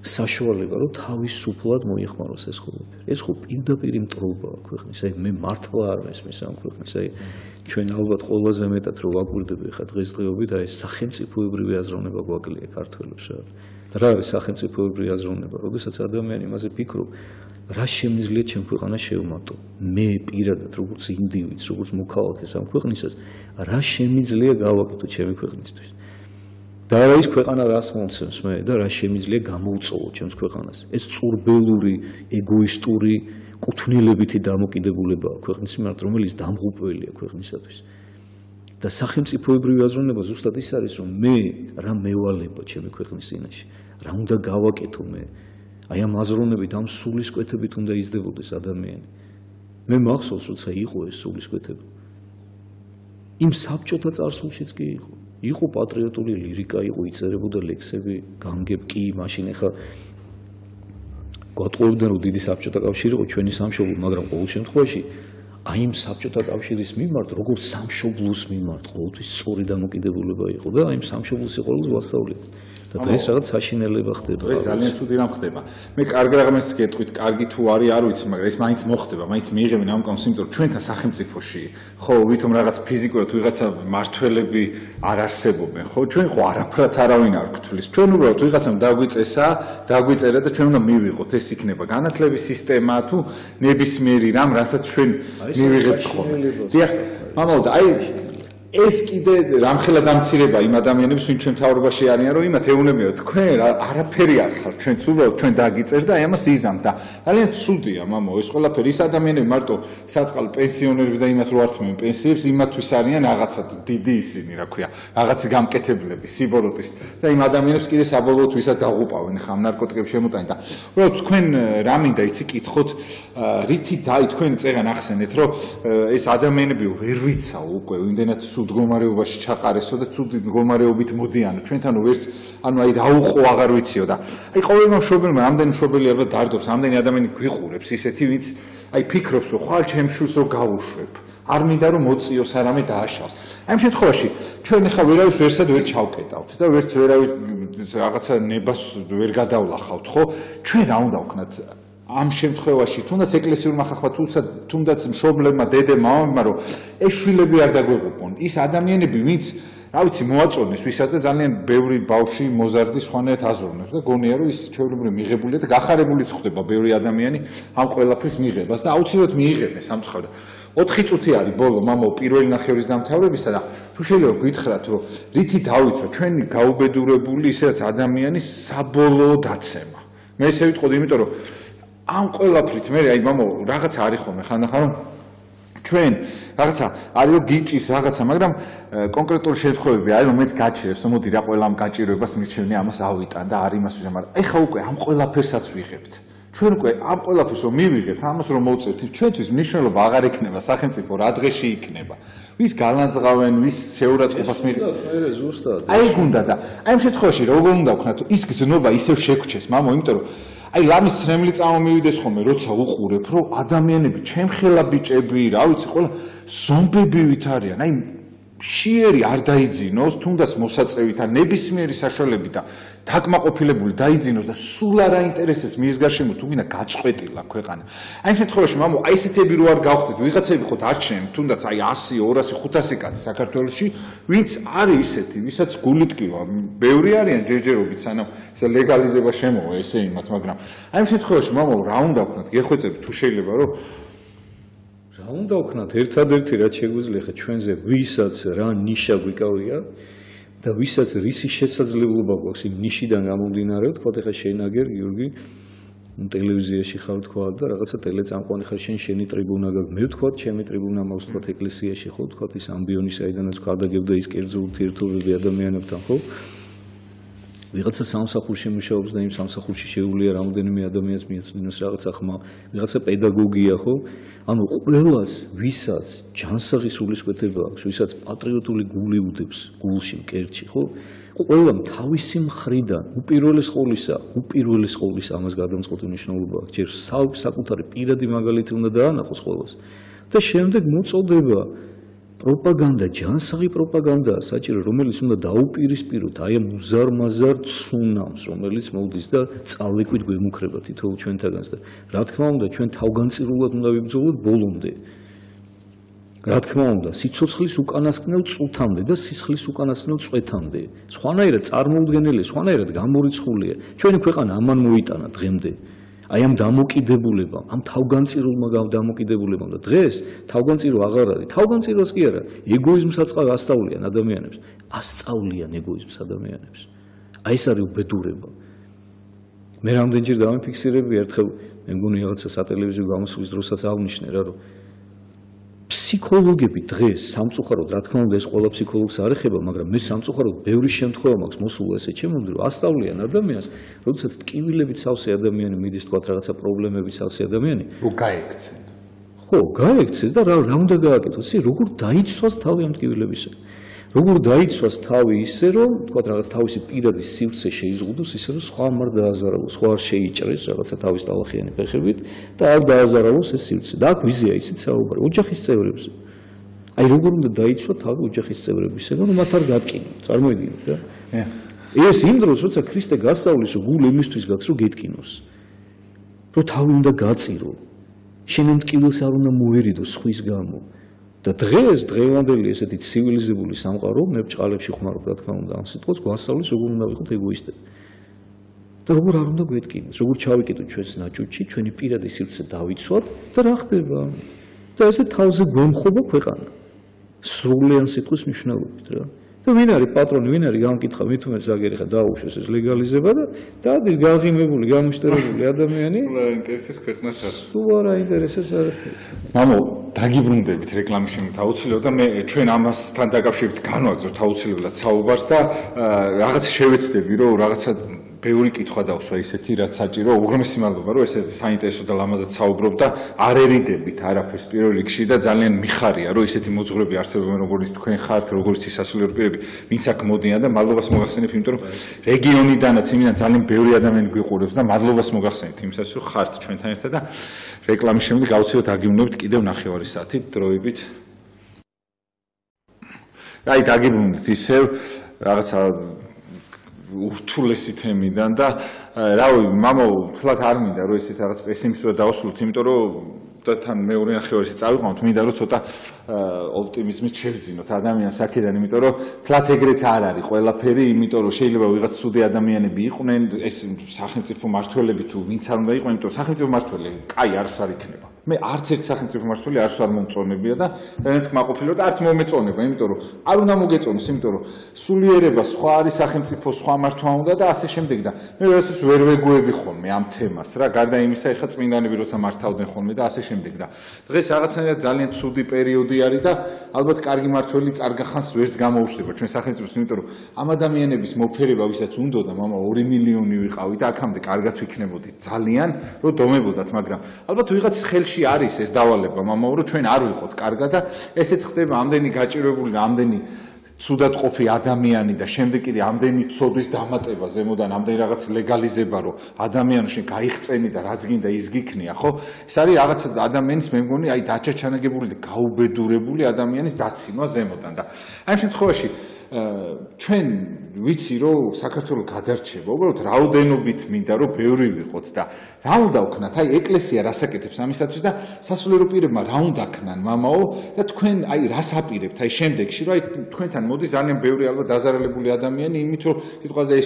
B: საშუალება, რომ თავისუფლად მოიხმაროს ეს ყველაფერი. ეს ხო პირდაპირ მტრობაა ქვეყნის, აი მე მართლა არ მესმის ამ ქვეყნის, აი ჩვენ ალბათ ყველაზე მეტად რო ვაკვირდები ხა დღესდღეობით აი სახელმწიფოებრივი აზროვნება გვაკლია ქართველებს რა. და რა არის სახელმწიფოებრივი აზროვნება? როდესაც ადამიანი იმაზე ფიქრობს, რა შემიძლია ჩემ ქვეყანას შევმატო. მე პირადად როგორც ინდივიდს, როგორც მოქალაქეს ამ ქვეყნისას, რა შემიძლია გავაკეთო ჩემი ქვეყნისთვის. და რა ის ქვეყანა რას მომცემს მე და რა შემიძლია გამოუწოვო ჩემს ქვეყანას. ეს წურბელური, ეგოისტური კუთვნილებითი დამოკიდებულებაა ქვეყნის მიმართ, რომელიც დამღუპველია ქვეყნისათვის. და სახელმწიფოებრივი აზროვნება ზუსტად ის არის, რომ მე რა მევალება ჩემი ქვეყნის წინაშე, რა უნდა გავაკეთო მე. აი ამ აზროვნებით, ამ სულისკვეთებით უნდა იზრდებოდეს ადამიანი. მე მახსოვს, როცა იყო ეს სულისკვეთება. იმ საბჭოთა წარსულშიც კი იყო. იყო პატრიოტული ლირიკა, იყო იწერებოდა ლექსები, გამგებ კი მაშინ ახლა გვატყუებდნენ რომ დიდი საბჭოთა კავშირი იყო ჩვენი სამშობლო, მაგრამ ყოველ შემთხვევაში აი იმ საბჭოთა კავშირის მიმართ, როგორც სამშობლოს მიმართ, ყოველთვის სწორი დამოკიდებულება იყო და აი იმ სამშობლოს სიყვარულს ვასწავლეთ. და დღეს რაღაც საშინელება ხდება.
A: დღეს ძალიან ცუდი რამ ხდება. მე კარგ რაღაცას გეტყვით, კარგი თუ არის, არ ვიცი, მაგრამ ეს მაინც მოხდება, მაინც მიიღებენ ამ კონს, იმიტომ რომ ჩვენთან სახელმწიფოში, ხო, ვითომ რაღაც ფიზიკურად ვიღაცა მართველები არ არსებობენ, ხო, ჩვენ ხო არაფრად არავინ არ გვთვლის. ჩვენ უბრალოდ ვიღაცამ დაგვიწესა, დაგვიწერა და ჩვენ უნდა მივიღოთ, ეს იქნება განათლების სისტემა თუ ნებისმიერი რამ, რასაც ჩვენ მივიღებთ ხოლმე. დიახ, მამაო, აი ეს კიდე რამხელა დამცირება იმ ადამიანებს, ვინც ჩვენ მთავრობაში არიან, რომ იმათ ეუბნებიან, თქვენ არაფერი არ ხართ, ჩვენც უბრალოდ ჩვენ დაგიწერთ და აი ამას იზამთ და ძალიან ცუდია, მამაო, ეს ყველაფერი ის ადამიანები მარტო საწყალ პენსიონერები და იმას რო ართმევენ პენსიებს, იმათვის არიან რაღაცა დიდი ისინი, რა ქვია, რაღაცი გამკეთებლები, სიბოროტის და იმ ადამიანებს კიდე საბოლოოდ ვისაც დაღუპავენ ხა ამ ნარკოტიკებს შემოტანენ და უბრალოდ თქვენ რა მინდა იცი კითხოთ, რითი დაი თქვენ წეგან ახსენეთ, რომ ეს ადამიანები ვერ ვიცაო უკვე იმდენად მდგომარეობაში ჩაყარესო და ცუდი მდგომარეობით მოდიანო ჩვენთან ვერც ანუ აი რა უყო აღარ ვიციო და აი ყოველმა მშობელმა ამდენი მშობელი ალბათ დარდობს ამდენი ადამიანი გვიყურებს ისეთი ვინც აი ფიქრობს რომ ხვალ ჩემ შვილს რო გავუშვებ არ მინდა რომ მოწიოს არამე დააშავს აი ამ შემთხვევაში ჩვენ ახლა ვერავის ვერსად ვერ ჩავკეტავთ და ვერც ვერავის რაღაცა ნებას ვერ გადავლახავთ ხო ჩვენ რა უნდა ვქნათ ამ შემთხვევაში თუნდაც ეკლესიურმა ხალხმა თუნდაც მშობლებმა დედებმა მამებმა რომ ეს შვილები არ დაგვეყופონ ის ადამიანები ვინც რა ვიცი მოაწონეს ვისაც და ძალიან ბევრი ბავშვი მოზარდის ხანეთ აზროვნებს და გონია რომ ის ჩვეულებრივ მიღებულია და გახარებულიც ხდება ბევრი ადამიანი ამ ყველაფრის მიღებას და აუცილებლად მიიღებენ სამწუხაროდ 4 წუთი არის ბოლო მამაო პირველი ნახევრის დამთავრებისა და თუ შეიძლება გითხრათ რომ რითი დავიცვა ჩვენი გაუბედურებული ისედაც ადამიანის საბოლოო დაცემა მე ესე ვიტყოდი იმიტომ რომ ამ ყველაფრით მე აი მამო რაღაცა არის ხოლმე ხანდახან რომ ჩვენ რაღაცა არის რომ გიჭის რაღაცა მაგრამ კონკრეტული შემთხვევები არის რომელიც გაჩერებს მოდი რა ყველა ამ გაჭირებას მირჩევნია ამას ავიტან და არ იმას ვიზამ მაგრამ ეხა უკვე ამ ყველაფერსაც ვიღებთ ჩვენ უკვე ამ ყველაფერს რომ მივიღებთ, ამას რომ მოვწერთ, ჩვენთვის მნიშვნელობა აღარ ექნება სახელმწიფო რა დღეში იქნება. ვის განაძღავენ, ვის შეურაცხყოფას
B: მე ზუსტად.
A: აი ეგ უნდა და აი ამ შემთხვევაში როგორ უნდა ვქნათ, ის გზნობა ისევ შეგრჩეს, მამო, იმიტომ რომ აი ლამის ცრემლი წამომივიდეს ხოლმე, როცა უყურებ, რომ ადამიანები ჩემხელა ბიჭები, რა ვიცი, ყველა ზომბებივით არიან. აი შიერი არ დაიძინოს, თუნდაც მოსაწევით ან ნებისმიერი საშუალებით და დაკმაყოფილებული დაიძინოს და სულ არ აინტერესებს მის გარშემო თუ გინდა გაწყვეტილა ქვეყანა. აი ამ შემთხვევაში მამო, აი ესეთები რო არ გავხდეთ, ვიღაცები ხოთ არჩენენ, თუნდაც აი 100, 200, 500 კაცი საქართველოში, ვინც არის ისეთი, ვისაც გული ტკივა, ბევრი არიან ჯერჯერობით, სანამ ესე ლეგალიზება შემოვა ესე იმათ, მაგრამ აი ამ შემთხვევაში მამო, რა უნდა ვქნათ, გეხვეწები თუ შეიძლება რომ
B: რა უნდა ვქნათ, ერთადერთი რაც შეგვიძლია ხა ჩვენზე ვისაც რა ნიშა გვიკავია და ვისაც რისი შესაძლებლობა გვაქვს იმ ნიშიდან გამომდინარე, თქვა ხა შენაგერ გიორგი ტელევიზიაში ხარ თქვა და რაღაცა ტელეწამყვანი ხარ შენი ტრიბუნა გაქვს. მე ვთქვა, ჩემი ტრიბუნა მაქვს თქვა ეკლესიაში ხო, თქვა ის ამბიონი საიდანაც გადაგებდა ის კერძო ურთიერთობები ადამიანებთან ხო? ვიღაცა სამსახურში მუშაობს და იმ სამსახურში შეუძლია რამოდენიმე ადამიანს მიეწვდინოს რაღაცა ხმა, ვიღაცა პედაგოგია ხო? ანუ ყველას, ვისაც ჯანსაღი სულისკვეთება აქვს, ვისაც პატრიოტული გული უდებს გულში, მკერდში, ხო? ყველამ თავისი მხრიდან უპირველეს ყოვლისა ამას გადამწყვეტი მნიშვნელობა აქვს. ჯერ საკუთარი პირადი მაგალითი უნდა დაანახოს ყველას და შემდეგ მოწოდება პროპაგანდა, ჯანსაღი პროპაგანდა, საჭირო, რომელიც უნდა დაუპირისპიროთ აი ამ უზარმაზარ ცუნამს, რომელიც მოდის და წალეკვით გვემუქრება თითოეულ ჩვენთაგანს და რა თქმა უნდა, ჩვენ თავგანწირულად უნდა ვიბრძოლოთ ბოლომდე. რა თქმა უნდა, სიცოცხლის უკანასკნელ წუთამდე და სისხლის უკანასკნელ წვეთამდე. სხვანაირად წარმოუდგენელია, სხვანაირად გამორიცხულია. ჩვენი ქვეყანა ამან მოიტანა დღემდე. აი ამ დამოკიდებულებამ, ამ თავგანწირულმა დამოკიდებულებამ და დღეს თავგანწირო აღარ არის. თავგანწიროს კი არა, ეგოიზმსაც ასწავლიან ადამიანებს. ასწავლიან ეგოიზმს ადამიანებს. აი ეს არის უბედურება. მე რამდენჯერ დავიფიქსირები ერთხელ, მე მგონი რაღაცა სატელევიზიო გამოსვლის დროსაც აღნიშნე რა, რომ ფსიქოლოგები დღეს სამწუხაროდ, რა თქმა უნდა, ეს ყველა ფსიქოლოგს არ ეხება, მაგრამ მე სამწუხაროდ ბევრი შემთხვევა მაქვს მოსულა ესე ჩემამდე, რომ ასწავლიან ადამიანს, როდესაც ტკივილებით სავსე ადამიანი მიდის თქვა რაღაცა პრობლემებით სავსე ადამიანი,
A: რომ გაექცენ.
B: ხო, გაექცეს და რა უნდა გააკეთოს? როგორ დაიცვას თავი ამ ტკივილებისა? როგორ დაიცვას თავი ისე, რომ თქვა რაღაც თავისი პირადი სივრცე შეიზღუდოს, ისე რომ სხვა არ დააზარალოს, სხვა არ შეიჭრეს რაღაცა თავის ტალახიანი ფეხებით და არ დააზარალოს ეს სივრცე. და აქ ვიზია ისიც საუბარი ოჯახის წევრებზე. აი როგორ უნდა დაიცვა თავი ოჯახის წევრებისგან, რომ მათ არ გატკინო. წარმოიდგინეთ რა. ეს იმ დროს, როცა ქრისტე გასწავლის, რომ გულ იმისთვის გაქვს, რომ გეტკინოს. რომ თავი უნდა გაწირო. შენ მტკივილს არ უნდა მოერიდოს ხვის გამო. და დღევანდელი ესეთი ცივილიზებული სამყარო მე ბჭყალებში ხმარობ რა თქმა უნდა ამ სიტყვას გვასწავლის როგორ უნდა ვიყოთ ეგოისტები და როგორ არ უნდა გვეტკინოს როგორ ჩავიკეტოთ ჩვენს ნაჭუჭში ჩვენი პირადი სივრცე დავიცვათ და რა ხდება და ესე თავზე გვემხობა ქვეყანა სრულიად სიტყვის მნიშვნელობით რა და ვინ არის პატრონი ვინ არის გამკითხა მით უმეტეს აგერი ხა დაუშვეს ეს ლეგალიზება და დადის გაღიმებული გამუშტერებული ადამიანი
A: სულ არ ინტერესებს ქვეყნას არ
B: სულ არ აინტერესებს არაფერი
A: მამო დაგიბრუნდებით რეკლამის შემდეგ აუცილებლად და მე ჩვენ ამასთან დაკავშირებით განვაგრძობთ აუცილებლად საუბარს და რაღაც შევეცდები რომ რაღაცა ბევრი კითხვა დავსვა ისეთი რაც საჭირო უღრმესი მადლობა რომ ესე საინტერესო და ლამაზად საუბრობ და არ ერიდებით არაფერს პირველ რიგში და ძალიან მიხარია რომ ესეთი მოძღვრები არსებობენ როგორც თქვენ ხართ როგორც სისასულე პირები ვინც აქ მოდიან და მადლობას მოგახსენებ იმიტომ რომ რეგიონიდანაც იმიდან ძალიან ბევრი ადამიანი გვიყურებს და მადლობას მოგახსენეთ იმისათვის რომ ხართ ჩვენთან ერთად და რეკლამის შემდეგ აუცილებლად აგიმნობით კიდევ ნახევარი საათით დროებით აი დაგიბრუნდით ისევ რაღაცა ურთულესი თემიდან და რავი მამო თლათ არ მინდა რომ ესეთ რაღაც პესიმისტურად დავასრულოთ იმიტომ რომ და თან მეორე ნახევარი წავიყვანოთ მინდა რომ ცოტა ოპტიმიზმით შევძინოთ ადამიანს აქედან იმიტომ რომ თლათ ეგრეც არ არის ყველაფერი იმიტომ რომ შეიძლება ვიღაც ცუდი ადამიანები იყვნენ ეს სახელმწიფო მმართველები თუ ვინც არ უნდა იყვნენ იმიტომ რომ სახელმწიფო მმართველი კაი არც არ იქნება მე არც ერთ სახელმწიფო მმართველი არც არ მომწონებია და რანაც კმაყოფილება და არც მომეწონება, იმიტომ რომ არ უნდა მოგეწონოს, იმიტომ რომ სულიერება სხვა არის სახელმწიფო, სხვა მართვა უნდა და ასე შემდეგ და მე ვერასდროს ვერ ვეგუები ხოლმე ამ თემას რა, გარდა იმისა, ეხლა წმინდანები როცა მართავდნენ ხოლმე და ასე შემდეგ და დღეს რაღაცნაირად ძალიან ცუდი პერიოდი არის და ალბათ კარგი მართველი კარგა ხანს ვერც გამოუშვება ჩვენ სახელმწიფოს, იმიტომ რომ ამ ადამიანების მოფერება ვისაც უნდოდა, მამა 2 მილიონი ვიყავი და აქამდე კარგად ვიქნებოდი ძალიან, რომ დომებოდათ, მაგრამ ალბათ ვიღაც ხელში არის ეს დავალება, მამა, რომ ჩვენ არ ვიყოთ კარგად და ესეც ხდება ამდენი გაჭირვებული და ამდენი ცუდად ყოფი ადამიანი და შემდეგ კიდე ამდენი ცოდვის დამატება ზემოდან ამდენი რაღაც ლეგალიზება რომ ადამიანს შენ გაიხწენი და რაც გინდა ის გიქნია ხო ეს არის რაღაც ადამიანის მე მგონი აი დაჩაჩანაგებული და გაუბედურებული ადამიანის დაცინვა ზემოდან და აი ამ შემთხვევაში ჩვენ ვიცი რომ საქართველოს გადარჩება უბრალოდ რაოდენობით მინდა რომ ბევრი ვიყოთ და რა უნდა ვქნათ აი ეკლესია რას აკეთებს ამისათვის და სასულიერო პირებმა რა უნდა ქნან მამაო და თქვენ აი რას აპირებთ აი შემდეგში რომ აი თქვენთან მოდის ძალიან ბევრი ალბათ დაზარალებული ადამიანი იმით რომ კითხვაზე ეს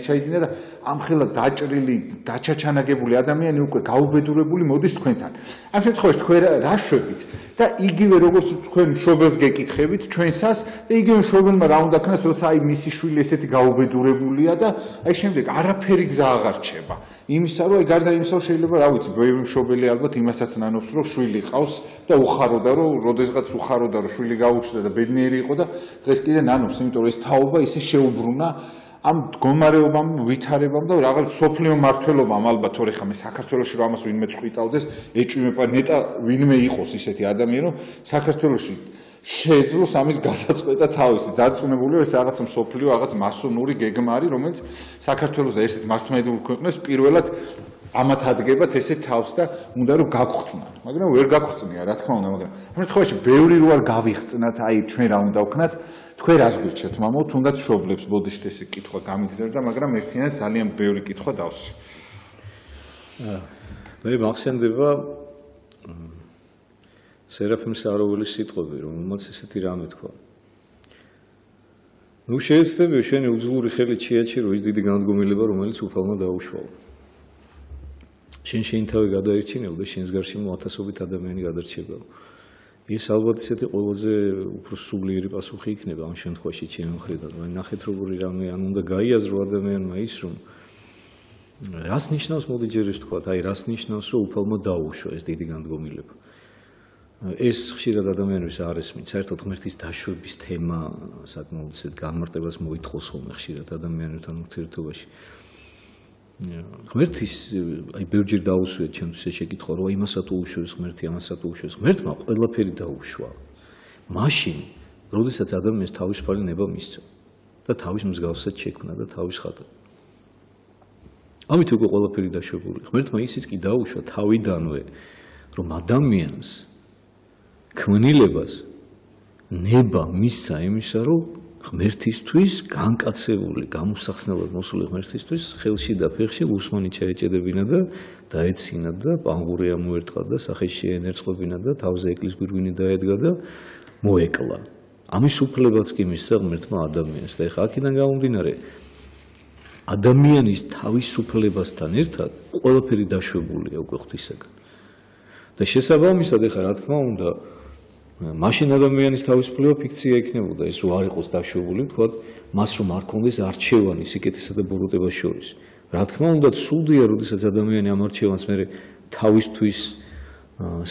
A: ჩაიდინა და ამხელა დაჭრილი დაჩაჩანაგებული ადამიანი უკვე გაუბედურებული მოდის თქვენთან ამ შემთხვევაში თქვენ რა შვებით და იგივე როგორც თქვენ მშობელს გეკითხებით ჩვენსას და იგივე მშობელმა რა უნდა ქნას როცა აი მისი შვილი ესეთი გაუბედურებულია და აი შემდეგ არაფერი გზა აღარ რჩება იმისა რომ აი გარდა იმისა რომ შეიძლება რა ვიცი ბევრი მშობელი ალბათ იმასაც ნანობს რომ შვილი ყავს და უხაროდა რომ როდესღაც უხაროდა რომ შვილი გაუჩნდა და ბედნიერი იყო და დღეს კიდე ნანობს იმიტომ რომ ეს თაობა ისე შეუბრუნა ამ მდგომარეობამ ვითარებამ და რაღაც სოფლიო მართლობამ ალბათ თორე ხა მე საქართველოში რომ ამას ვინმე წყვიტავდეს ეჭვმება ნეტა ვინმე იყოს ისეთი ადამიანი რომ საქართველოში შეეძლოს ამის გადაწყვეტა თავისი დარწმუნებული ეს რაღაც მსოფლიო რაღაც მასონური გეგმა არის რომელიც საქართველოს ერთ მართლმადიდებლურ ქვეყნებს პირველად ამათ ადგებათ ესე თავს და უნდა რომ გაგხსნან მაგრამ ვერ გაგხსნია რა თქმა უნდა მაგრამ ამ შემთხვევაში ბევრი რო არ გავიხსნათ აი ჩვენ რა უნდა ვქნათ თქვენ რას გვირჩევთ მამო თუნდაც შობლებს ბოდიშთ ესე კითხვა გამიგზავნა მაგრამ ერთიანად ძალიან ბევრი კითხვა დავსვი
B: მე მახსენდება სერაფიმ სარაველის სიტყვები, რომელმაც ესეთი რამე თქვა. ნუ შეიძლება შენი უძლური ხელით შეაჩერო ის დიდი განდგომილება, რომელიც უფალმა დაუშვა. შენ თავი გადაერჩინებ და შენს გარშემო ათასობით ადამიანი გადარჩება. ეს ალბათ ესეთი ყველაზე უფრო სულიერი პასუხი იქნება ამ შემთხვევაში ჩემი მხრიდან. ნახეთ როგორი რამე ან უნდა გაიაზრო ადამიანმა ის რომ რას ნიშნავს მოდი ჯერ ეს თქვა, აი რას ნიშნავს რომ უფალმა დაუშვა ეს დიდი განდგომილება. ეს ხშირად ადამიანების არ ესმით, საერთოდ ღმერთის დაშვების თემა საკმაოდ ისეთ განმარტებას მოითხოვს ხოლმე ხშირად ადამიანებთან ურთიერთობაში. ღმერთის აი ბევრჯერ დაუსვეთ ჩემთვის ეს შეკითხვა, რომ იმასაც უუშვებს ღმერთი, ამასაც უუშვებს ღმერთმა ყველაფერი დაუშვა. მაშინ, როდესაც ადამიანს თავისუფალი ნება მისცა და თავის მსგავსად შექმნა და თავის ხატად. ამით უკვე ყველაფერი დაშვებული. ღმერთმა ისიც კი დაუშვა თავიდანვე, რომ ადამიანს ქმნილებას ნება მისცა იმისა, რომ ღმერთისთვის განკაცებული, გამოსახსნელად მოსული ღმერთისთვის ხელში და ფეხში უსმანი ჩაეჭედებინა და დაეცინა და პანგური ამოერტყა და სახეში შეენერწყებინა და თავზე ეკლის გვირგვინი დაედგა და მოეკლა. ამის უფლებაც კი მისცა ღმერთმა ადამიანს და ეხლა აქედან გამომდინარე ადამიანის თავისუფლებასთან ერთად ყველაფერი დაშვებულია უკვე ღვთისაგან. და შესაბამისად ეხლა რა თქმა უნდა მაშინ ადამიანის თავისუფლება ფიქცია იქნებოდა ეს რო არ იყოს დაშვებული თქვათ მას რომ არ ქონდეს არჩევანი სიკეთესა და ბოროტებას შორის რა თქმა უნდა ცუდია როდესაც ადამიანი ამ არჩევანს მე თავისთვის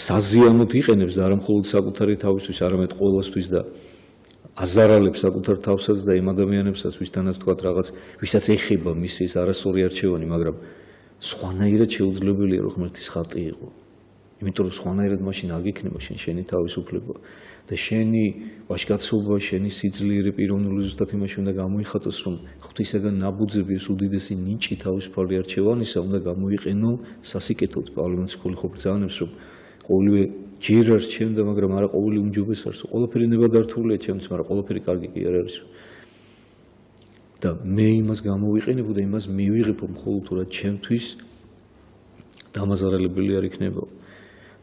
B: საზიანოდ იყენებს და არა მხოლოდ საკუთარი თავისთვის არამედ ყოველასთვის და აზარალებს საკუთარ თავსაც და იმ ადამიანებსაც ვისთანაც თქვათ რაღაც ვისაც ეხება მისი ეს არასწორი არჩევანი მაგრამ სხვანაირად შეუძლებელია რომ ღმერთის ხატი იყო იმიტომ რომ სხვანაირად მაშინ არ გიქნება შენი თავისუფლება და შენი ვაჟკაცობა, შენი სიძლიერე პიროვნული ზუსტად იმაში უნდა გამოიხატოს, რომ ღვთისაგან ნაბუძები ეს უდიდესი ნიჭი თავისუფალი არჩევანისა უნდა გამოიყენო სასიკეთოდ. პავლე მოციქული ხო ბრძანებს, რომ ყოველივე ჯერ არჩევდა, მაგრამ არა ყოველი უმჯობეს არს. ყველაფერი ნებადართულია ჩემთვის, მაგრამ ყველაფერი კარგი კი არ არის. და მე იმას გამოვიყენებ და იმას მივიღებ მხოლოდ თუ რა ჩემთვის დამაზარალებელი არ იქნება.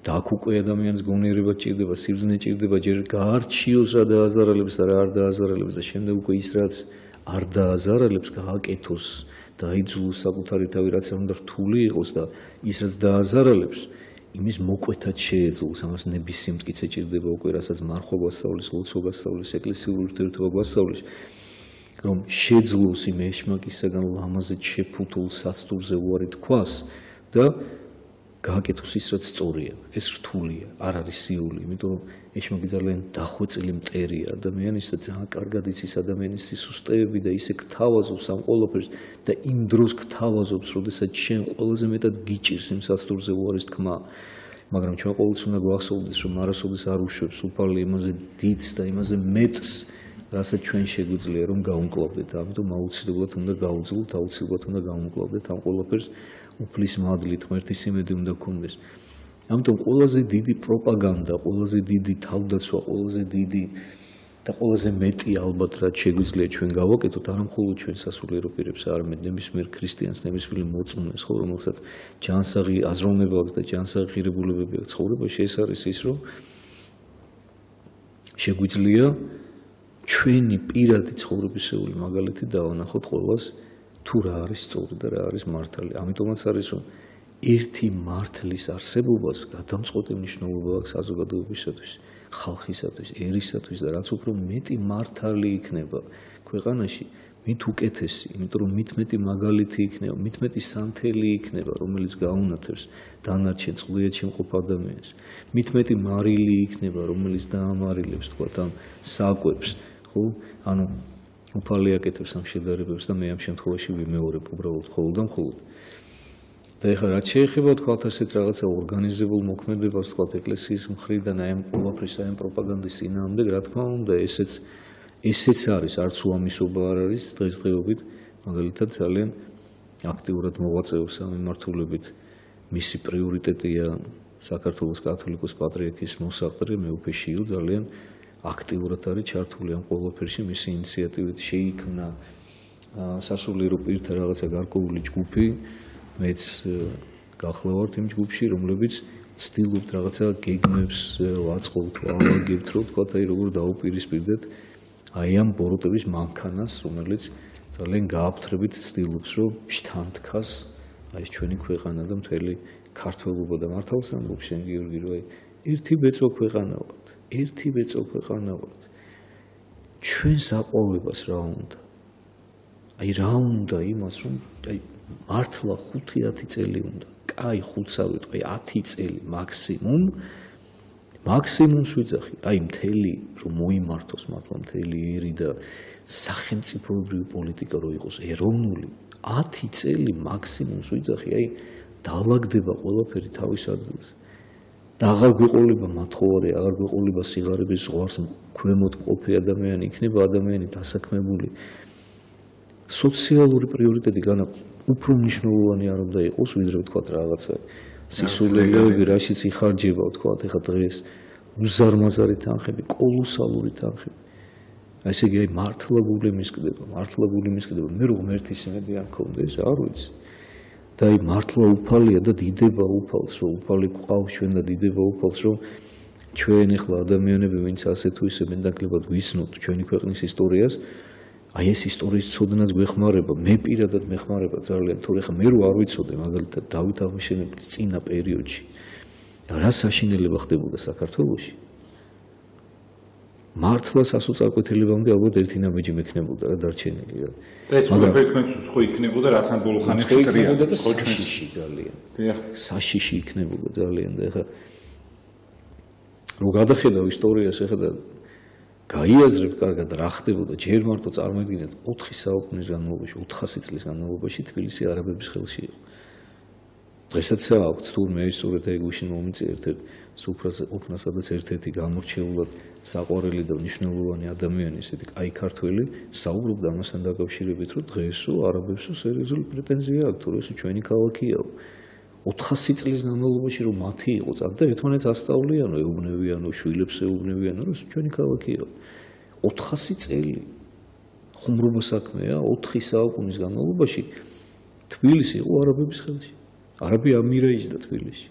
B: და აქ უკვე ადამიანს გონიერება ჭირდება, სიბრძნე ჭირდება, ჯერ გაარჩიოს რა დააზარალებს და რა არ დააზარალებს და შემდეგ უკვე ის რაც არ დააზარალებს გააკეთოს და აიძულოს საკუთარი თავი რაც უნდა რთული იყოს და ის რაც დააზარალებს იმის მოკვეთად შეეძლოს, ამას ნების სიმტკიცე ჭირდება უკვე, რასაც მარხვა გვასწავლის, ლოცვა გვასწავლის, ეკლესიური ურთიერთობა გვასწავლის, რომ შეძლოს იმ ეშმაკისაგან ლამაზად შეფუთულ საცდურზე უარი თქვას და გააკეთოს ის, რაც სწორია, ეს რთულია, არ არის სიული, იმიტომ რომ ეშმაკი ძალიან დახვეწილი მტერია ადამიანის და ძალიან კარგად იცის ადამიანის სისუსტეები და ისე გთავაზობს ამ ყველაფერს და იმ დროს გთავაზობს, როდესაც შენ ყველაზე მეტად გიჭირს იმ საცდურზე უარის თქმა, მაგრამ ჩვენ ყოველთვის უნდა გვახსოვდეს, რომ არასოდეს არ უშვებს უფალი იმაზე დიდს და იმაზე მეტს, რასაც ჩვენ შეგვიძლია რომ გავუმკლავდეთ, ამიტომ აუცილებლად უნდა გავუძლოთ, აუცილებლად უნდა გავუმკლავდეთ ამ ყველაფერს უფლის მადლით, ღმერთის იმედი უნდა გქონდეს. ამიტომ ყველაზე დიდი პროპაგანდა, ყველაზე დიდი თავდაცვა, ყველაზე დიდი და ყველაზე მეტი ალბათ რაც შეგვიძლია ჩვენ გავაკეთოთ, არა მხოლოდ ჩვენ სასულიერო პირებს, არამედ ნებისმიერ ქრისტიანს, ნებისმიერ მოწმეს, ხო, რომელსაც ჯანსაღი აზროვნება აქვს და ჯანსაღი ღირებულებები აქვს ცხოვრებაში, ეს არის ის, რომ შეგვიძლია ჩვენი პირადი ცხოვრებისეული მაგალითი დავანახოთ ყველას თუ რა არის სწორი და რა არის მართალი. ამიტომაც არის რომ ერთი მართლის არსებობას გადამწყვეტი მნიშვნელობა აქვს საზოგადოებისათვის, ხალხისათვის, ერისათვის და რაც უფრო მეტი მართალი იქნება ქვეყანაში, მით უკეთესი, იმიტომ რომ მით მეტი მაგალითი იქნება, მით მეტი სანთელი იქნება, რომელიც გაუნათებს დანარჩენ წყვილად შემყოფ ადამიანს. მით მეტი მარილი იქნება, რომელიც დაამარილებს თქვათ ამ საკვებს, ხო? ანუ უფალი აკეთებს ამ შედარებებს და მე ამ შემთხვევაში ვიმეორებ უბრალოდ მხოლოდ და მხოლოდ. და ეხლა რაც შეეხება თქვათ ასეთ რაღაცა ორგანიზებულ მოქმედებას თქვათ ეკლესიის მხრიდან აი ამ ყველაფრის აი ამ პროპაგანდის წინააღმდეგ, რა თქმა უნდა, ესეც არის, არც უამისობა არ არის დღესდღეობით, მაგალითად ძალიან აქტიურად მოღვაწეობს ამ მიმართულებით. მისი პრიორიტეტია საქართველოს კათოლიკოს პატრიარქის მოსაყდრე მეუფე შიო ძალიან აქტიურად არის ჩართული ამ ყველაფერში, მისი ინიციატივით შეიქმნა სასულიერო პირთა რაღაცა გარკვეული ჯგუფი, მეც გახლავართ იმ ჯგუფში, რომლებიც ცდილობთ რაღაცა გეგმებს ვაწყობთ, ავაგებთ, რომ თქვათ აი როგორ დაუპირისპირდეთ აი ამ ბოროტების მანქანას, რომელიც ძალიან გააფთრებით ცდილობს, რომ შთანთქას აი ეს ჩვენი ქვეყანა და მთელი ქართველობა და მართალს ამბობ შენ გიორგი, რომ აი ერთი ბეწო ქვეყანა ვართ, ერთი ბეწო ქვეყანა ვართ. ჩვენს აყვავებას რა უნდა? აი რა უნდა იმას, რომ აი მართლა 5-10 წელი უნდა. კაი 5-ს ავიტყვი, 10 წელი მაქსიმუმს ვიძახი. აი მთელი რომ მოიმართოს მართლა მთელი ერი და სახელმწიფოებრივი პოლიტიკა რო იყოს ეროვნული, 10 წელი მაქსიმუმს ვიძახი, აი დაალაგდება ყველაფერი თავის ადგილზე. და აღარ გვეყოლება მათხოვარი, აღარ გვეყოლება სიღარიბის ზღვარს ქვემოთ მყოფი ადამიანი, იქნება ადამიანი დასაქმებული. სოციალური პრიორიტეტი განა უფრო მნიშვნელოვანი არ უნდა იყოს, ვიდრე ვთქვათ რაღაცა სისულელეები, რაშიც იხარჯება, ვთქვათ, ეხლა დღეს უზარმაზარი თანხები, კოლოსალური თანხები. აი ესე იგი, აი მართლა გული მისკდება, მე რო ღმერთის იმედი არ მქონდეს, არ ვიცი. და აი მართლა უფალია და დიდება უფალს, რომ უფალი გვყავს ჩვენ და დიდება უფალს, რომ ჩვენ ეხლა ადამიანები, ვინც ასე თუ ისე მენდაკლებად ვისნოთ ჩვენი ქვეყნის ისტორიას, აი ეს ისტორიის ცოდნაც გვეხმარება, მე პირადად მეხმარება ძალიან, თორე ხა მე რო არ ვიცოდე მაგალითად დავით აღმაშენებლის წინა პერიოდში რა საშინელება ხდებოდა საქართველოში. მართლა სასოწარკვეთილებამდე ალბათ ერთი ნაბიჯი მექნებოდა რა დარჩენილი რა.
A: ეს უბრალოდ უცხო იქნებოდა რაც ან ბოლო ხანებში ტრიალდა და
B: საშიში ძალიან. საშიში იქნებოდა ძალიან და ეხა რო გადახედავ ისტორიას ეხა და გაიაზრებ კარგად რა ხდებოდა ჯერ მარტო წარმოიდგინეთ 4 საუკუნის განმავლობაში 400 წლის განმავლობაში თბილისი არაბების ხელში იყო. დღესაც აქვთ თურმე ის სწორედ აი გუშინ მომიწე ერთ-ერთ სუფრაზე ყოფნა სადაც ერთ-ერთი გამორჩეულად საყვარელი და მნიშვნელოვანი ადამიანი ესეთი კაი ქართველი საუბრობდა ამასთან დაკავშირებით რომ დღესო არაბებსო სერიოზული პრეტენზია აქვს თუ ეს ჩვენი ქალაქიაო 400 წლის განმავლობაში რომ მათი იყო წარდა ერთმანეთს ასწავლიანო ეუბნებიანო შვილებს ეუბნებიანო რომ ჩვენი ქალაქიაო 400 წელი ხუმრობა საქმეა 4 საუკუნის განმავლობაში თბილისი იყო არაბების ხელში არაბი ამირეიჯდა თბილისში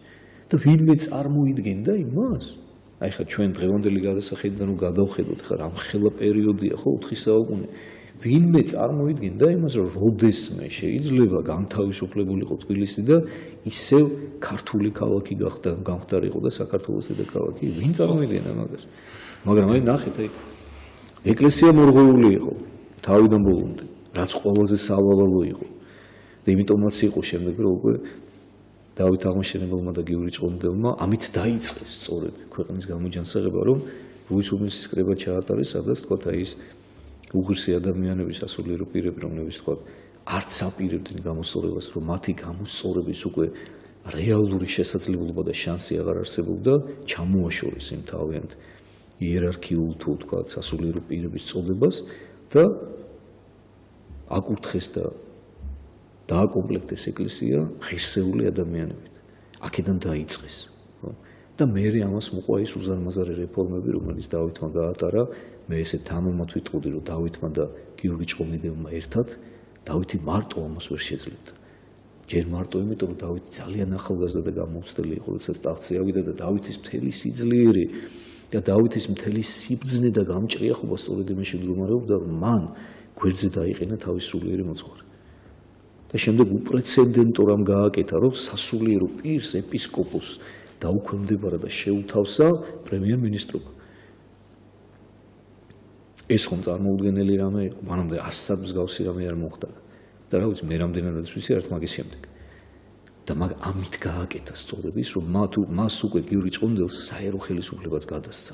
B: და ვინმე წარმოიდგენდა იმას აი ხა ჩვენ დღევანდელი გადასახედიდან რომ გადავხედოთ ხა რამხელა პერიოდია ხო 4 საუკუნე ვინმე წარმოიდგინდა იმას, რომ როდესმე შეიძლება განთავისუფლებულიყო თბილისი და ისევ ქართული ქალაქი გამხდარიყო და საქართველოს დედაქალაქი, ვინ წარმოიდგენდა მაგას? მაგრამ აი ნახეთ, აი ეკლესია მორღვეული იყო თავიდან ბოლომდე, რაც ყველაზე სავალალო იყო. და იმიტომაც იყო შემდეგ რომ უკვე დავით აღმაშენებელმა და გიორგი ჭყონდელმა ამით დაიწყეს სწორედ ქვეყნის გამოჯანსაღება, რომ რუსულების კრება ჩაატარეს, სადაც თქვა აი ის უღირსი ადამიანების ასულიერო პირები, რომლებიც თქვა არც აპირებდნენ გამოსწორებას, რომ მათი გამოსწორების უკვე რეალური შესაძლებლობა და შანსი აღარ არსებობდა, ჩამოაშორეს იმ თავიანთ იერარქიულ თუ თქვა ასულიერო პირების წოდებას და აკურთხეს და დააკომპლექტეს ეკლესია ღირსეული ადამიანებით. აქედან დაიწყეს. და მერე ამას მოყვა ის უზარმაზარი რეფორმები, რომელიც დავითმა გაატარა. მე ესე თამამად ვიტყოდი, რომ დავითმა და გიორგი ჭყონდელმა ერთად დავითი მარტო ამას ვერ შეძლებდა. ჯერ მარტო იმიტომ, რომ დავითი ძალიან ახალგაზრდა და გამოუცდელი იყო, როდესაც ტახტზე ავიდა და დავითის მთელი სიძლიერე და დავითის მთელი სიბრძნე და გამჭრიახობა სწორედ იმაში მდგომარეობდა, რომ მან გვერდზე დაიყენა თავის სულიერი მოძღვარი. და შემდეგ უპრეცედენტო რამ გააკეთა, რომ სასულიერო პირს ეპისკოპოსს დაუქვემდებარა და შეუთავსა პრემიერ-მინისტრობა. ეს ხომ წარმოუდგენელი რამე იყო, მანამდე არსად მსგავსი რამე არ მოხდა. და რა ვიცი, მე რამდენადაც ვიცი, არც მაგის შემდეგ. და მაგ ამით გააკეთა სწორედ ის, რომ მას უკვე გიორგი ჭყონდელს საერო ხელისუფლებაც გადასცა.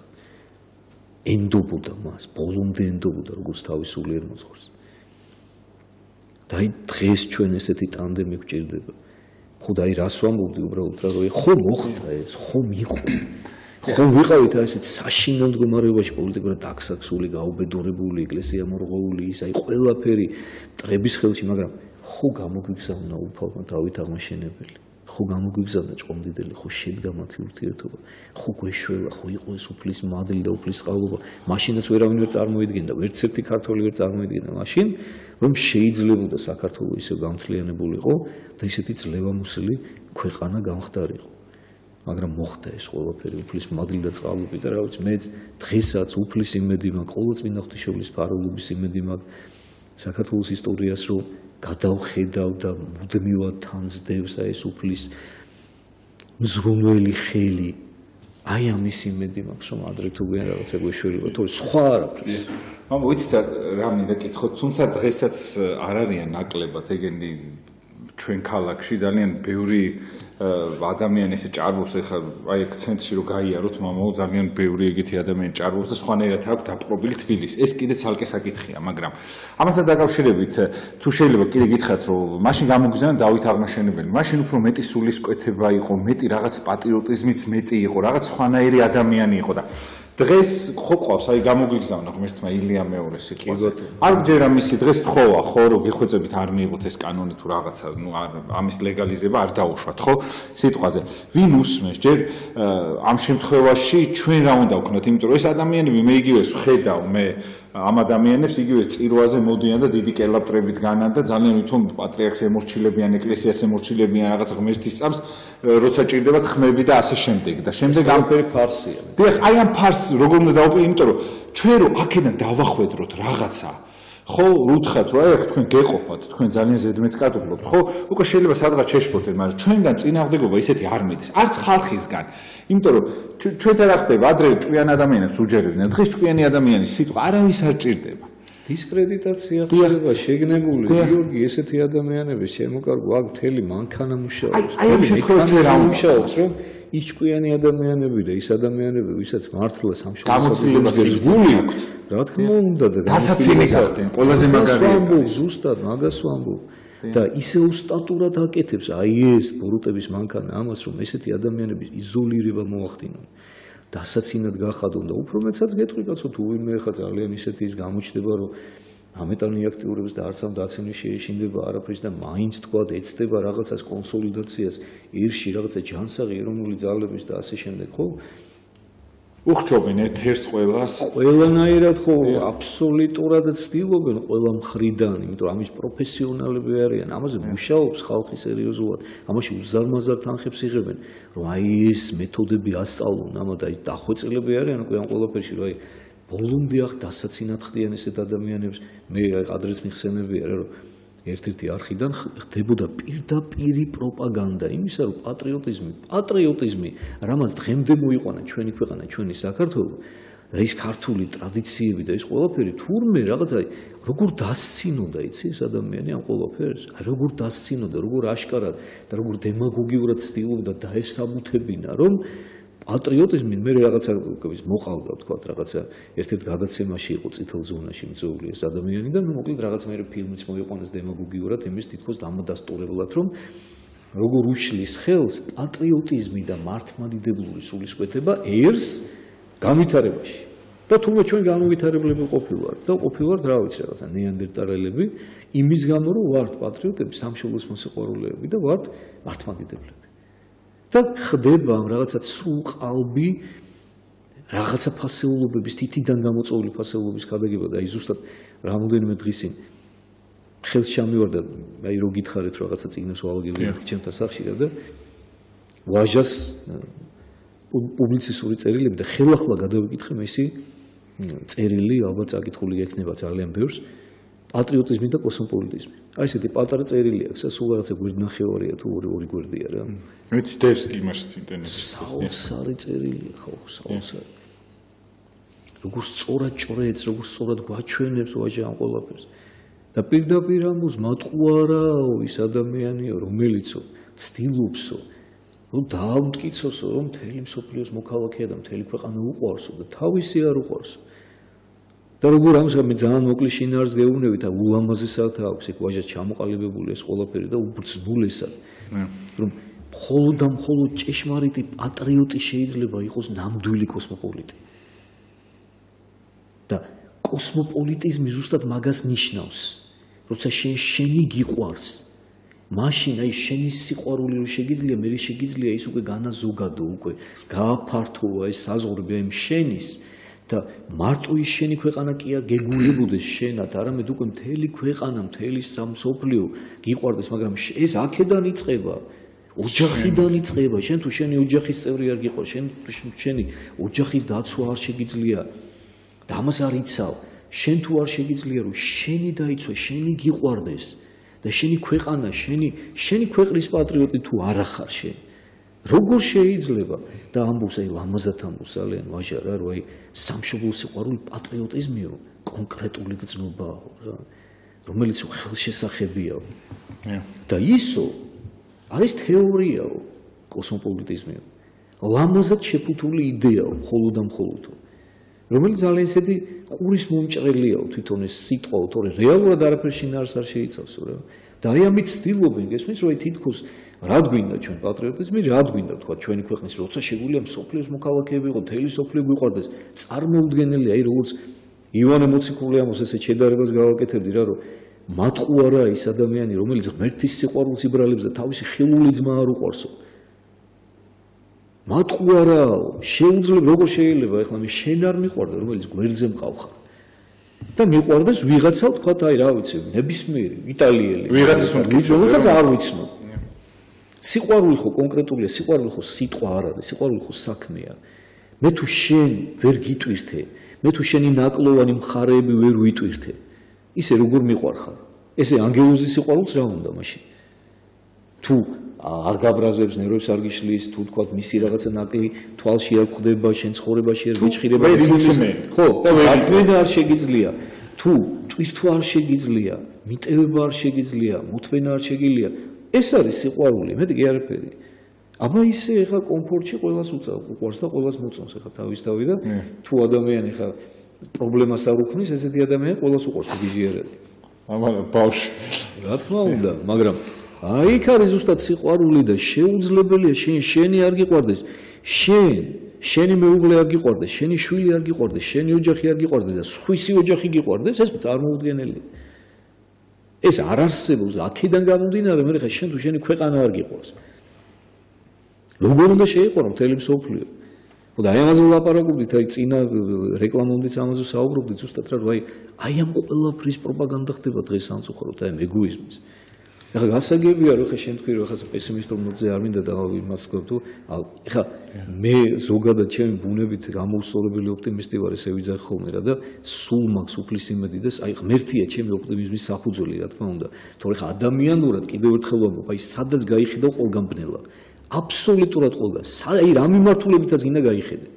B: ენდობოდა მას, ბოლომდე ენდობოდა როგორც თავის სულიერ მოძღვარს. და აი დღეს ჩვენ ესეთი ტანდემი გვჭირდება. ხო და აი რას ვამბობდი უბრალოდ რა რომ ხო მოხდა ეს, ხომ იყო. ხომ ვიყავით აი ესეთ საშინელ მდგომარეობაში პოლიტიკურად დაქსაქსული, გაუბედურებული, ეკლესია მორღვეული, ის აი ყველაფერი მტრების ხელში, მაგრამ ხო გამოგვიგზავნა უფალმა დავით აღმაშენებელი. ხო გამოგვიგზავნა ჭყონდიდელი, ხო შედგა მათი ურთიერთობა. ხო გვეშველა, ხო იყო ეს უფლის მადლი და უფლის წყალობა. მაშინაც ვერავინ ვერ წარმოიდგენდა, ვერც ერთი ქართველი ვერ წარმოიდგენდა მაშინ, რომ შეიძლებოდა საქართველოს ისე გამთლიანებულიყო და ისეთი ძლევამოსილი ქვეყანა გამხდარიყო. მაგრამ მოხდა ეს ყველაფერი უფლის მადლი და წყალობით და რა ვიცი, მე დღესაც უფლის იმედი მაქვს, ყოველწმინდა ღვთისმშობლის ფაროვნების იმედი მაქვს საქართველოს ისტორიას, რომ გადავხედავ და მუდმივად თანძდევს ეს უფლის მზრუნველი ხელი. აი ამის იმედი მაქვს, რომ ადრე თუ გვიან რაღაცა გვეშველება, თორე სხვა არაფერს.
A: მაგრამ ვიცით რა მინდა კითხოთ, თუმცა დღესაც არ არიან ნაკლებად ეგენი ჩვენ ქალაქში ძალიან ბევრი ადამიანი ესე ჭარბობს, ეხლა აი აქ ცენტრში რომ გაიაროთ მამაო, ძალიან ბევრი ეგეთი ადამიანი ჭარბობს და სხვანაირად აქვს დაპყრობილი თბილისი. ეს კიდე ცალკე საკითხია, მაგრამ ამასთან დაკავშირებით თუ შეიძლება კიდე გითხრათ, რომ მაშინ გამოგზავნა დავით აღმაშენებელი, მაშინ უფრო მეტი სულისკვეთება იყო, მეტი რაღაც პატრიოტიზმიც მეტი იყო, რაღაც სხვანაირი ადამიანი იყო და დღეს ხო ყავს, აი გამოგვიგზავნა ღმერთმა ილია მეორე სიტყვაზე. არ გჯერა მისი დღეს თხოვა, ხო, რომ გიხვეწებით არ მიიღოთ ეს კანონი თუ რაღაცა, ნუ ამის ლეგალიზება არ დაუშვათ, ხო, სიტყვაზე. ვინ უსმენს? ჯერ ამ შემთხვევაში ჩვენ რა უნდა ვქნათ, იმიტომ რომ ეს ადამიანები მე იგივეს ვხედავ, მე ამ ადამიანებს იგივეს წირვაზე მოდიან და დიდი კელაპტრებით განან და ძალიან ვითომ პატრიარქს ემორჩილებიან, ეკლესიას ემორჩილებიან, რაღაც ღმერთის წამს, როცა ჭირდებათ ხმები და ასე შემდეგ და შემდეგ ამფერი
B: ფარსია.
A: დიახ, აი ამ ფარს როგორ უნდა დავუყიო, იმიტომ რომ ჩვენ რო აქედან დავახვედროთ რაღაცა, ხო, უთხრათ რომ აი ახ თქვენ გეყოფათ, თქვენ ძალიან ზედმეტს კადრულობთ, ხო? უკვე შეიძლება სადღაც შეშფოთეთ, მაგრამ ჩვენგან წინააღმდეგობა ისეთი არ მიდის, არც ხალხისგან. იმიტომ რომ ჩვენთან რა ხდება, ადრე ჭკვიან ადამიანებს უჯერებდნენ, დღეს ჭკვიანი ადამიანის სიტყვა არავის არ ჭირდება.
B: დისკრედიტაცია ხდება შეგნებული, გიორგი, ესეთი ადამიანები შემოკარგო აქ მთელი მანქანა მუშაობს.
A: აი ამ შემთხვევაში რა
B: მუშაობს, რომ ის ჭკვიანი ადამიანები და ის ადამიანები, ვისაც მართლა
A: გამოცდილება სიგული აქვთ,
B: რა თქმა უნდა და
A: დასაცინი გახდნენ, ყველაზე მაგარია.
B: ზუსტად მაგას ვამბობ. და ისე უსტატურად აკეთებს აი ეს ბოროტების მანქანა ამას, რომ ესეთი ადამიანების იზოლირება მოახდინონ. დასაცინად გახადონ და უფრო მეცაც გეტყვი კაცო, თუ ვინმე ხა ძალიან ისეთი ის გამოჩნდება, რომ ამეტანი აქტიურებს და არც ამ დაცემის შეეშინდება არაფრის და მაინც თქვა ეცდება რაღაცას კონსოლიდაციას, ირში რაღაცა ჯანსაღი ეროვნული ძალების და ასე შემდეგ, ხო?
A: უხჩობენ ერთ-ერთს ყველას.
B: ყველანაირად ხო, აბსოლუტურად ცდილობენ ყველა მხრიდან, იმიტომ რომ ამის პროფესიონალები არიან, ამაზე მუშაობს ხალხი სერიოზულად, ამაში უზარმაზარ თანხებს იღებენ, რომ აი ეს მეთოდები ასწავლონ, ამა და დახვეწილები არიან უკვე ამ ყველაფერში, რომ აი ბოლომდე ახ დასაცინად ხდიან ესეთ ადამიანებს მე ადრეს მიხსენებია რომ ერთ-ერთი არხიდან ხდებოდა პირდაპირი პროპაგანდა იმისა რომ პატრიოტიზმი რამაც დღემდე მოიყვანა ჩვენი ქვეყანა ჩვენი საქართველო და ის ქართული ტრადიციები და ის ყველაფერი თურმე რაღაცა როგორ დასცინოდა იცი ეს ადამიანი ამ ყველაფერს როგორ დასცინოდა როგორ აშკარად და როგორ დემაგოგიურად ცდილობდა დაესაბუთებინა რომ პატრიოტიზმი მე რაღაცა მოყავდა თქვა რაღაცა ერთ-ერთ გადაცემაში იყო წითელ ზონაში მიწვეული ეს ადამიანი და მოკლედ რაღაც მე ფილმიც მოიყვანეს დემაგოგიურად იმის თითქოს დამადასტურებლად რომ როგორ უშლის ხელს პატრიოტიზმი და მართლმადიდებლური სულისკვეთება ერს განვითარებაში და თუმცა ჩვენ განვითარებლები ყოფილვართ და ყოფილვართ რა ვიცი რაღაცა ნეანდერტალელები იმის გამო რომ ვართ პატრიოტები სამშობლოს მოსიყვარულეები და ვართ მართლმადიდებლები და ხდება ამ რაღაცა სრულყალბი რაღაცა ფასეულობების თითიდან გამოწვეული ფასეულობის გადაგება და აი ზუსტად რამოდენიმე დღის წინ ხელს ჩამივარდა აი რო გითხარით რაღაცა წიგნებს ვალაგებდი ჩემთან სახში და ვაჟას პუბლიცისტური წერილები და ხელახლა გადავიკითხე მისი წერილი ალბათ წაკითხული ექნება ძალიან ბევრს პატრიოტიზმი და კოსმოპოლიტიზმი. აი ესეთი პატარა წერილი აქვს, სულ რაღაცა გვერდნახევარია თუ ორი გვერდია რა.
A: მეც დევს იმაში ინტერნეტში.
B: საოცარი წერილია ხო, საოცარი. როგორ სწორად ჭრეც, როგორ სწორად გვაჩვენებს ვაჟა ამ ყველაფერს. და პირდაპირ ამბობს მატყუარაო ის ადამიანიო, რომელიცო ცდილობსო, რომ დაამტკიცოსო, რომ მთელი მსოფლიოს მოქალაქეა და მთელი ქვეყანა უყვარსო და თავისი არ უყვარსო. და როგორ ამჟამად მე ძალიან მოკლე შინაარს გეუბნები და ულამაზესად აქვს ეგ ვაჟა ჩამოყალიბებული ეს ყველაფერი და უბრძნულესად რომ მხოლოდ და მხოლოდ ჭეშმარიტი პატრიოტი შეიძლება იყოს ნამდვილი კოსმოპოლიტი და კოსმოპოლიტიზმი ზუსტად მაგას ნიშნავს როცა შენი გიყვარს მაშინ აი შენი სიყვარული რო შეგიძლია მე შეგიძლია ის უკვე განაზოგადო უკვე გააფართოვა ეს საზღვრები აი შენის და მარტო ის შენი ქვეყანა კი არ გეგულებოდეს შენად, არამედ უკვე მთელი ქვეყანა, მთელი სამსოფლიო გიყვარდეს, მაგრამ ეს აქედან იწყება, ოჯახიდან იწყება, შენ თუ შენი ოჯახის წევრი არ გიყვარს, შენი ოჯახის დაცვა არ შეგიძლია და ამას არ იცავ, შენ თუ არ შეგიძლია რომ შენი დაიცვა, შენი გიყვარდეს და შენი ქვეყანა, შენი ქვეყნის პატრიოტი თუ არ ახარ შენ როგორ შეიძლება და ამბობს აი ლამაზად ამბობს ძალიან ვაჟა რა რომ აი სამშობლოს სიყვარული პატრიოტიზმიო კონკრეტული გრძნობაა რა რომელიც ხელშესახებია და ისო არის თეორიაო კოსმოპოლიტიზმი ლამაზად შეფუთული იდეაო მხოლოდ და მხოლოდ რომელიც ძალიან ისეთი ყურის მომჭრელიაო თვითონ ეს სიტყვაო თორე რეალურად არაფერს შინაარს არ შეიცავს რა და აი ამით ცდილობენ გესმის რომ თითქოს რა გვინდა ჩვენ პატრიოტიზმი რა გვინდა თქვა ჩვენი ქვეყნის როცა შეგვიძლია მსოფლიოს მოქალაქეები იყო მთელი მსოფლიო გვიყვარდეს წარმოუდგენელი აი როგორც ივანე მოციქულიამოს ესე შედარებას გავაკეთებდი რა რომ მატყუარა ის ადამიანი რომელიც ღმერთის სიყვარულს იბრალებს და თავისი ხილული ძმა არ უყვარსო მატყუარაო შეუძლებ როგორ შეიძლება ეხლა მე შენ არ მიყვარდა რომელიც გვერდზე მყავხარ და მიყვარდეს ვიღაცა თქვა აი რა ვიცი ნებისმიერი იტალიელი
A: ვიღაცას
B: რომელსაც არ ვიცნობ სიყვარული ხო კონკრეტულია სიყვარული ხო სიტყვა არ არის სიყვარული ხო საქმეა მე თუ შენ ვერ გიტვირთე მე თუ შენი ნაკლოვანი მხარეები ვერ ვიტვირთე ისე როგორ მიყვარხარ ესე ანგელოზის სიყვარულს რა უნდა მაშინ თუ არ გაბრაზებს ნერვებს არ გიშლის თუ თქვა მისი რაღაცა ნაკლი თვალში არ ხდება შენ ცხოვრებაში არ გიჭირება ხო ათვენა არ შეგიძლია თუ ტვირთვა არ შეგიძლია მიტევება არ შეგიძლია მოთვენა არ შეგიძლია ეს არის სიყვარული მეტი კი არაფერი აბა ისე ეხა კომფორტში ყველას უყვარს და ყველას მოწონს ეხა თავისთავი და თუ ადამიანი ეხა პრობლემას არ უქმნის ესეთი ადამიანი ყველას უყვარს გიჟიერები
A: ამარა ბავშვი
B: რა თქმა უნდა მაგრამ აი იქ არის ზუსტად სიყვარული და შეუძლებელია შენი არ გიყვარდეს შენი მეუღლე არ გიყვარდეს შენი შვილი არ გიყვარდეს შენი ოჯახი არ გიყვარდეს და სხვისი ოჯახი გიყვარდეს ეს წარმოუდგენელია ეს არ არსებობს აქედან გამომდინარე მე ხა შენ თუ შენი ქვეყანა არ გიყვარს როგორ უნდა შეიყვარო მთელი მსოფლიო და აი ამაზე ვლაპარაკობდით აი წინა რეკლამამდეც ამაზე საუბრობდით ზუსტად რა რომ აი ამ ყველაფრის პროპაგანდა ხდება დღეს სამწუხაროდ აი ეგოიზმის ეხლა გასაგებია რომ ხა შენ თქვი რომ ხა პესიმისტურ ნოტზე არ მინდა იმას ვთქვა თუ ეხლა მე ზოგადად ჩემი ბუნებით გამოუსწორებელი ოპტიმისტი ვარ ესე ვიძახ ხოლმე რა და სულ მაქვს უფლის იმედი და აი ღმერთია ჩემი ოპტიმიზმის საფუძველი რა თქმა უნდა თორე ხა ადამიანურად კიდევ ერთხელ ვამბობ აი სადაც გაიხედავ ყველგან ბნელა აბსოლუტურად ყველგან აი რა მიმართულებითაც გინდა გაიხედე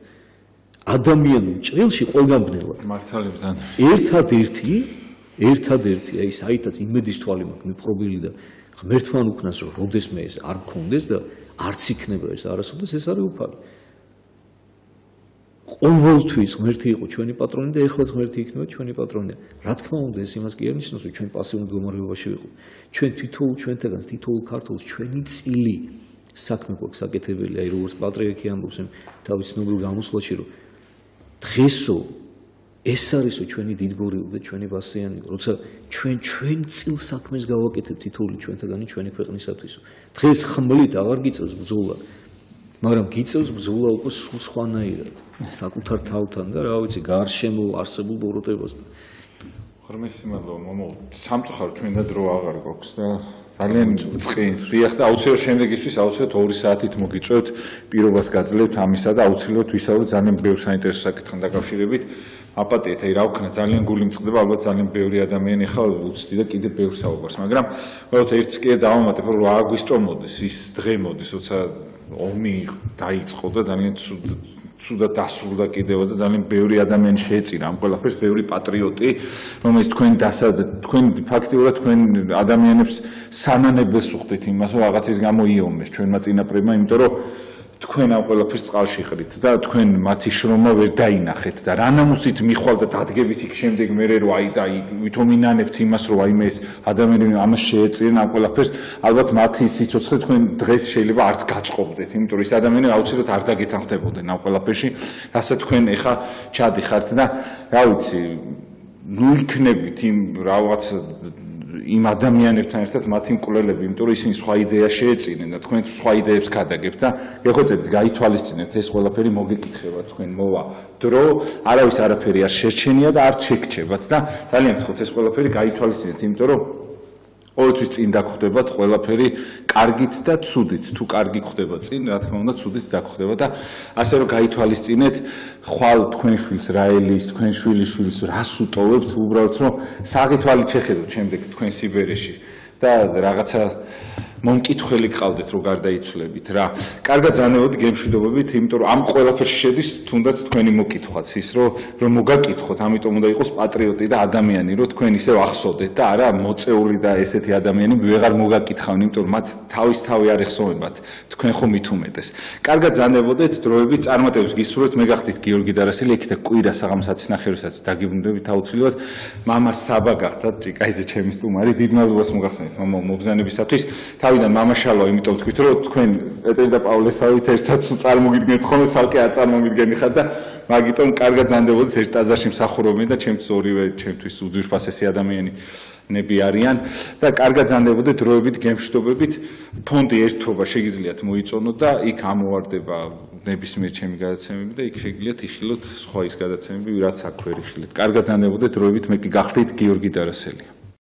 B: ადამიანურ ჭრილში ყველგან ბნელა
A: მართალი ბრძანა ერთადერთი აი საითაც იმედის თვალი მაქვს მიპყრობილი და ღმერთთან უკნას რომ როდესმე ეს არ გქონდეს და არც იქნება ეს არასოდეს ეს არის უფალი ყოველთვის ღმერთი იყო ჩვენი პატრონი და ეხლაც ღმერთი იქნება ჩვენი პატრონი რა თქმა უნდა ეს იმას კი არ ნიშნავს რომ ჩვენ პასიურ მდგომარეობაში ვიყო ჩვენ ჩვენთაგანს თითოეულ ქართულს ჩვენი წილი საქმე გვაქვს საკეთებელი აი როგორც პატრიარქი ამბობს თავის ცნობილ გამოსვლაში რომ დღესო ეს არისო ჩვენი დიდგორიული და ჩვენი ბასიანი როცა ჩვენ წილ საქმეს გავაკეთებთ თითოეული ჩვენთაგანი ჩვენი ქვეყნისათვისო დღეს ხმლით აღარ გიწევს ბრძოლა მაგრამ გიწევს ბრძოლა უკვე სულ სხვანაირად საკუთარ თავთან და რა ვიცი გარშემო არსებულ ბოროტებასთან ღრმის მადლობა მომო სამწუხარო ჩვენ და დრო აღარ გვაქვს და ძალიან წყინს დიახ და აუცილებლად შემდეგისთვის აუცილებლად 2 საათით მოგიწევთ პირობას გაძლევთ ამისა და აუცილებლად ვისაუბროთ ძალიან ბევრ საინტერესო საკითხთან დაკავშირებით აპატიეთ აი რა ვქნა ძალიან გული მწყდება ალბათ ძალიან ბევრი ადამიანი ხა უცდი და კიდე ბევრ საუბარს მაგრამ ყოველთ ერთს კი დავამატებ რომ აგვისტო მოდის ის დღე მოდის როცა ომი დაიწყო და ძალიან ცუდად დასრულდა კიდევაც და ძალიან ბევრი ადამიანი შეეწირა ამ ყველაფერს ბევრი პატრიოტი რომელიც თქვენ ფაქტიურად თქვენ ადამიანებს სანანებელს უხდით იმას რომ რაღაცის გამოიომეს ჩვენმა წინაპრებმა იმიტომ რომ თქვენ ამ ყველაფერს წყალში ხდით და თქვენ მათი შრომა ვერ დაინახეთ და რანამუსით მიხვალდათ ადგებით იქ შემდეგ მე რომ აი და ვითომ ინანებთ იმას რომ აი მე ეს ადამიანები ამას შეეწირენ ამ ყველაფერს ალბათ მათი სიცოცხლე თქვენ დღეს შეიძლება არც გაწყობდეთ იმიტომ რომ ეს ადამიანები აუცილებლად არ დაგეთანხმდებოდნენ ამ ყველაფერში რასაც თქვენ ეხა ჩადიხართ და რა ვიცი ნუ იქნებით იმ რაღაც იმ ადამიანებთან ერთად მათი მკვლელები, იმიტომ რომ ისინი სხვა იდეას შეეწინენ და თქვენ სხვა იდეებს გადაგებთ და გეხოცებთ გაითვალისწინებთ ეს ყველაფერი მოგეკითხება თქვენ მოვა დრო, არავის არაფერი არ შერჩენია და არ შეგრჩებათ და ძალიან გთხოვთ ეს ყველაფერი გაითვალისწინეთ, იმიტომ რომ ყოველთვის წინ დაგხვდებათ ყველაფერი კარგით და ცუდით. თუ კარგი ხდება წინ, რა თქმა უნდა, ცუდით დაგხვდება და ასე რომ გაითვალისწინეთ, ხვალ თქვენ შვილს რა ელის, თქვენ შვილიშვილს რას უტოვებთ, უბრალოდ რომ საღი თვალით შეხედოთ შემდეგ თქვენ სიბერეში და რაღაცა მომკითხველი გყავდეთ რომ გარდაიცვლებით რა. კარგად ზანებოდი გემშვიდობებით, იმიტომ რომ ამ ყველაფერში შედის თუნდაც თქვენი მოკითხვაც ის რომ მოგაკითხოთ, ამიტომ უნდა იყოს პატრიოტი და ადამიანი, რომ თქვენ ისევ ახსოვდეთ და არა მოწეული და ესეთი ადამიანები ვეღარ მოგაკითხავენ, იმიტომ რომ მათ თავის თავი არ ეხსოვებათ, თქვენ ხომ მით უმეტეს. კარგად ზანებოდეთ, დროებით წარმატებებს გისურვებთ, მე გახდით გიორგი დარასელი, ეკითხეთ კვირა საღამოს 10-ის ნახევარსაც დაგიბრუნდებით აუცილებლად. მამა საბა გახდათ, ჭიკაიძე ჩემი სტუმარი, დიდ მადლობას მოგახსენებთ მამა მობრძანებისათვის. თავიდან მამაშალო, იმიტომ თქვით რომ თქვენ პეტრი და პავლესავით ერთად წარმოგიდგენთ ხოლმე, სალკე არ წარმომიდგენი ხარ და მაგიტომ კარგად ზანდებოდეთ ერთ ტაძარში მსახურობენ და ჩემთვის ორივე ჩემთვის უძვირფასესი ადამიანები არიან და კარგად ზანდებოდეთ დროებით გემშვიდობებით. ფონდი ერთობა შეგიძლიათ მოიწონოთ და იქ ამოვარდება ნებისმიერ ჩემი გადაცემები და იქ შეგიძლიათ იხილოთ სხვა ის გადაცემები, რაც აქ ვერ იხილეთ. კარგად ზანდებოდეთ დროებით, მე კი გახდით გიორგი დარასელი.